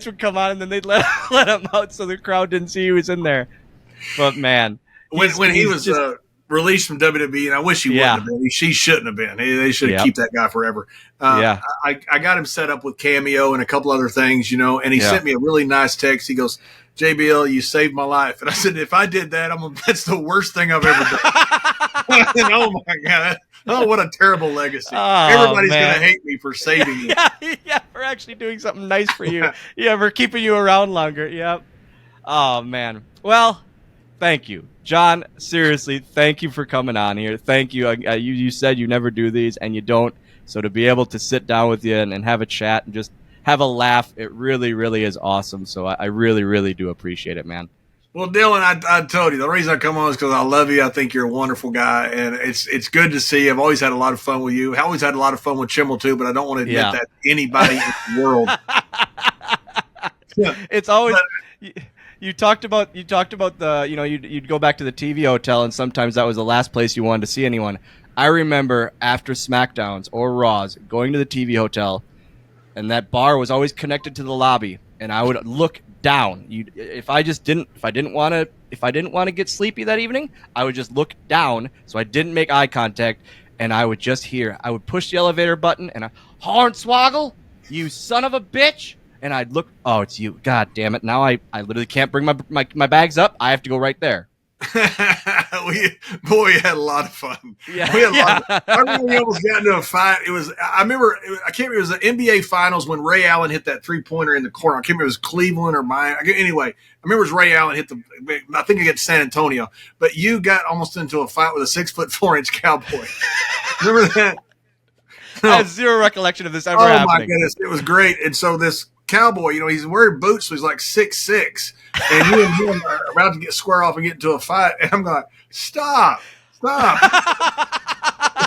would come on, and then they'd let him out so the crowd didn't see he was in there. But man, when he was released from WWE, and I wish he wouldn't have been. She shouldn't have been. They should have kept that guy forever. I got him set up with Cameo and a couple other things, and he sent me a really nice text. He goes, JBL, you saved my life. And I said, if I did that, that's the worst thing I've ever done. Oh my God. Oh, what a terrible legacy. Everybody's going to hate me for saving you. For actually doing something nice for you. For keeping you around longer. Yep. Oh, man. Well, thank you. John, seriously, thank you for coming on here. Thank you. You said you never do these, and you don't. So to be able to sit down with you and have a chat and just have a laugh, it really, really is awesome. So I really, really do appreciate it, man. Well, Dylan, I told you, the reason I come on is because I love you. I think you're a wonderful guy, and it's good to see you. I've always had a lot of fun with you. I always had a lot of fun with Chimel, too, but I don't want to admit that to anybody in the world. It's always you talked about the you'd go back to the TV hotel, and sometimes that was the last place you wanted to see anyone. I remember after SmackDowns or Raws going to the TV hotel, and that bar was always connected to the lobby, and I would look down. If I didn't want to get sleepy that evening, I would just look down so I didn't make eye contact, and I would push the elevator button, and Hornswoggle, you son of a bitch. And I'd look, oh, it's you. God damn it. Now I literally can't bring my bags up. I have to go right there. we had a lot of fun. Yeah, we had a lot of, I remember we almost got into a fight. I can't remember, it was the NBA Finals when Ray Allen hit that 3-pointer in the corner. I can't remember if it was Cleveland or Miami. Anyway, I remember it was Ray Allen I think against San Antonio. But you got almost into a fight with a 6'4" cowboy. Remember that? I have zero recollection of this ever happening. Oh my goodness, it was great. And so this cowboy, he's wearing boots, so he's like 6'6", and you and him are about to square off and get into a fight, and I'm going, stop. What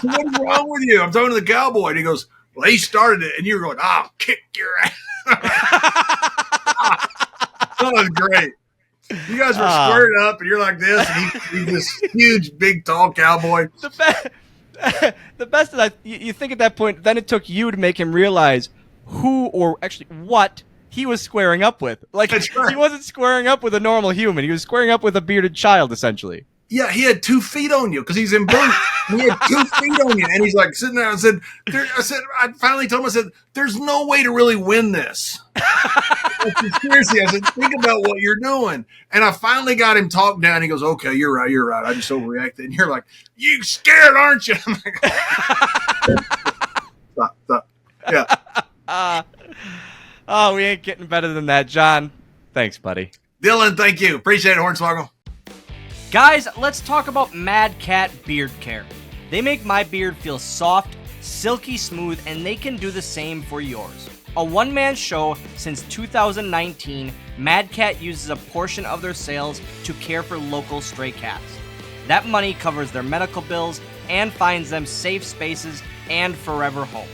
is wrong with you? I'm talking to the cowboy, and he goes, well, he started it, and you were going, I'll kick your ass. That was great. You guys were squared up, and you're like this, and he's this huge, big, tall cowboy. The best is that you think at that point, then it took you to make him realize who or actually what he was squaring up with. Like, right. He wasn't squaring up with a normal human. He was squaring up with a bearded child, essentially. Yeah, he had 2 feet on you because he's in boots. He had 2 feet on you, and he's like sitting there. I finally told him, I said, there's no way to really win this. Seriously, I said, think about what you're doing. And I finally got him talked down. He goes, okay, you're right. I just overreacted. And you're like, you scared, aren't you? I'm like, stop. Yeah. We ain't getting better than that, John. Thanks, buddy. Dylan, thank you. Appreciate it, Hornswoggle. Guys, let's talk about Mad Cat Beard Care. They make my beard feel soft, silky smooth, and they can do the same for yours. A one-man show since 2019, Mad Cat uses a portion of their sales to care for local stray cats. That money covers their medical bills and finds them safe spaces and forever homes.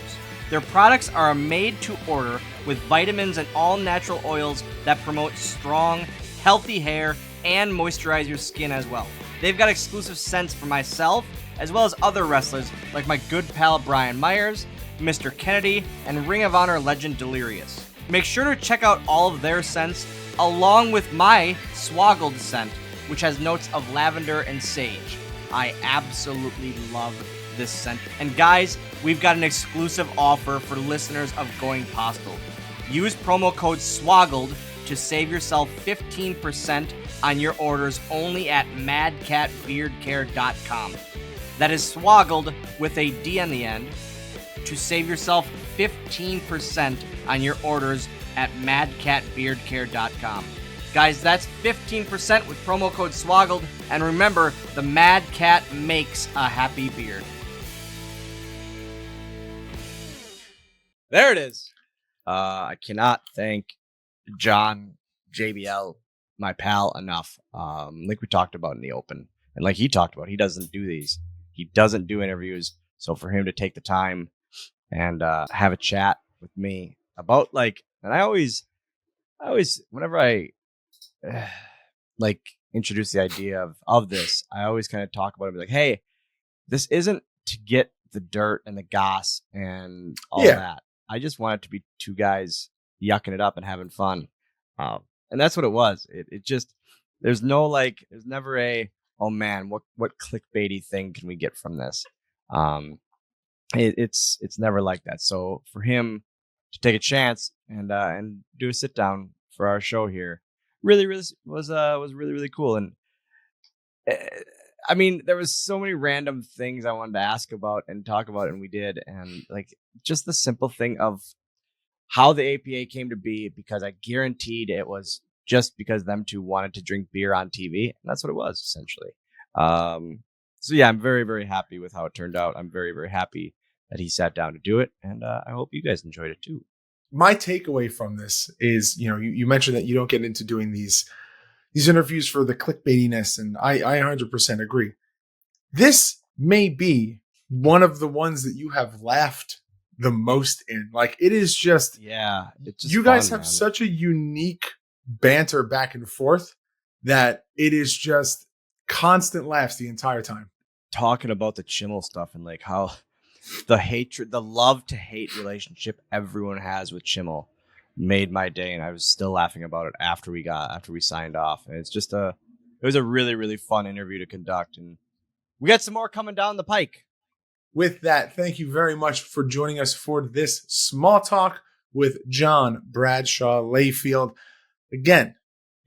Their products are made to order with vitamins and all-natural oils that promote strong, healthy hair and moisturize your skin as well. They've got exclusive scents for myself, as well as other wrestlers like my good pal Brian Myers, Mr. Kennedy, and Ring of Honor legend Delirious. Make sure to check out all of their scents, along with my Swoggle scent, which has notes of lavender and sage. I absolutely love this scent. And guys, we've got an exclusive offer for listeners of Going Postl. Use promo code SWOGGLED to save yourself 15% on your orders only at madcatbeardcare.com. That is Swoggled with a D on the end to save yourself 15% on your orders at madcatbeardcare.com. Guys, that's 15% with promo code SWOGGLed. And remember, the Mad Cat makes a happy beard. There it is. I cannot thank John, JBL, my pal, enough. Like we talked about in the open. And like he talked about, he doesn't do these. He doesn't do interviews. So for him to take the time and have a chat with me about and I always, whenever I introduce the idea of this, I always kind of talk about it, be like, hey, this isn't to get the dirt and the goss and all Yeah. that. I just want it to be two guys yucking it up and having fun. And that's what it was. It just, there's never a, oh man, what clickbaity thing can we get from this? It's never like that. So for him to take a chance and do a sit down for our show here, really was really cool. And I mean, there was so many random things I wanted to ask about and talk about, and we did. And like just the simple thing of how the APA came to be, because I guaranteed it was just because them two wanted to drink beer on TV, and that's what it was essentially. So yeah, I'm very, very happy with how it turned out. I'm very, very happy that he sat down to do it, and I hope you guys enjoyed it too. My takeaway from this is, you mentioned that you don't get into doing these interviews for the clickbaitiness, and I 100% agree. This may be one of the ones that you have laughed the most in. Like, it is just, it's just you guys fun, have man. such a unique banter back and forth that it is just constant laughs the entire time. Talking about the Chimel stuff and like how the love to hate relationship everyone has with Chimel made my day, and I was still laughing about it after we signed off. And it's just it was a really, really fun interview to conduct, and we got some more coming down the pike. With that, thank you very much for joining us for this small talk with John Bradshaw Layfield. Again,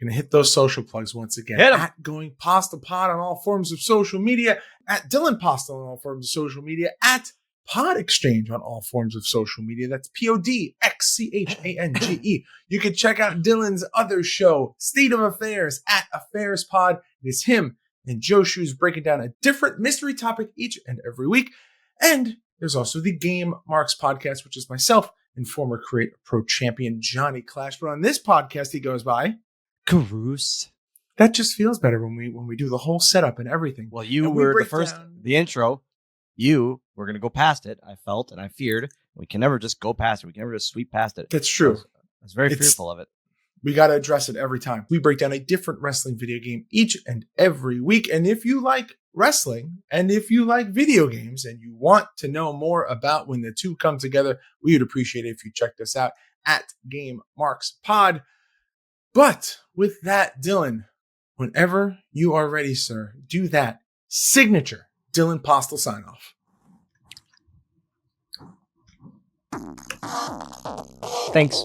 going to hit those social plugs once again. Hit 'em. At Going Postl Pod on all forms of social media, at Dylan Postl on all forms of social media, at PodXchange on all forms of social media. That's PodXchange. You can check out Dylan's other show, State of Affairs, at Affairs Pod. It is him and Joe Shoes breaking down a different mystery topic each and every week. And there's also the Game Marks podcast, which is myself and former Create Pro champion Johnny Clash. But on this podcast, he goes by Carouse. That just feels better when we do the whole setup and everything. Well, you And we were the break first, down- the intro. You were going to go past it. I felt and I feared. We can never just go past it. We can never just sweep past it. That's true. I was very It's- fearful of it. We got to address it every time. We break down a different wrestling video game each and every week. And if you like wrestling and if you like video games and you want to know more about when the two come together, we would appreciate it if you checked us out at Game Marks Pod. But with that, Dylan, whenever you are ready, sir, do that signature Dylan Postl sign off. Thanks.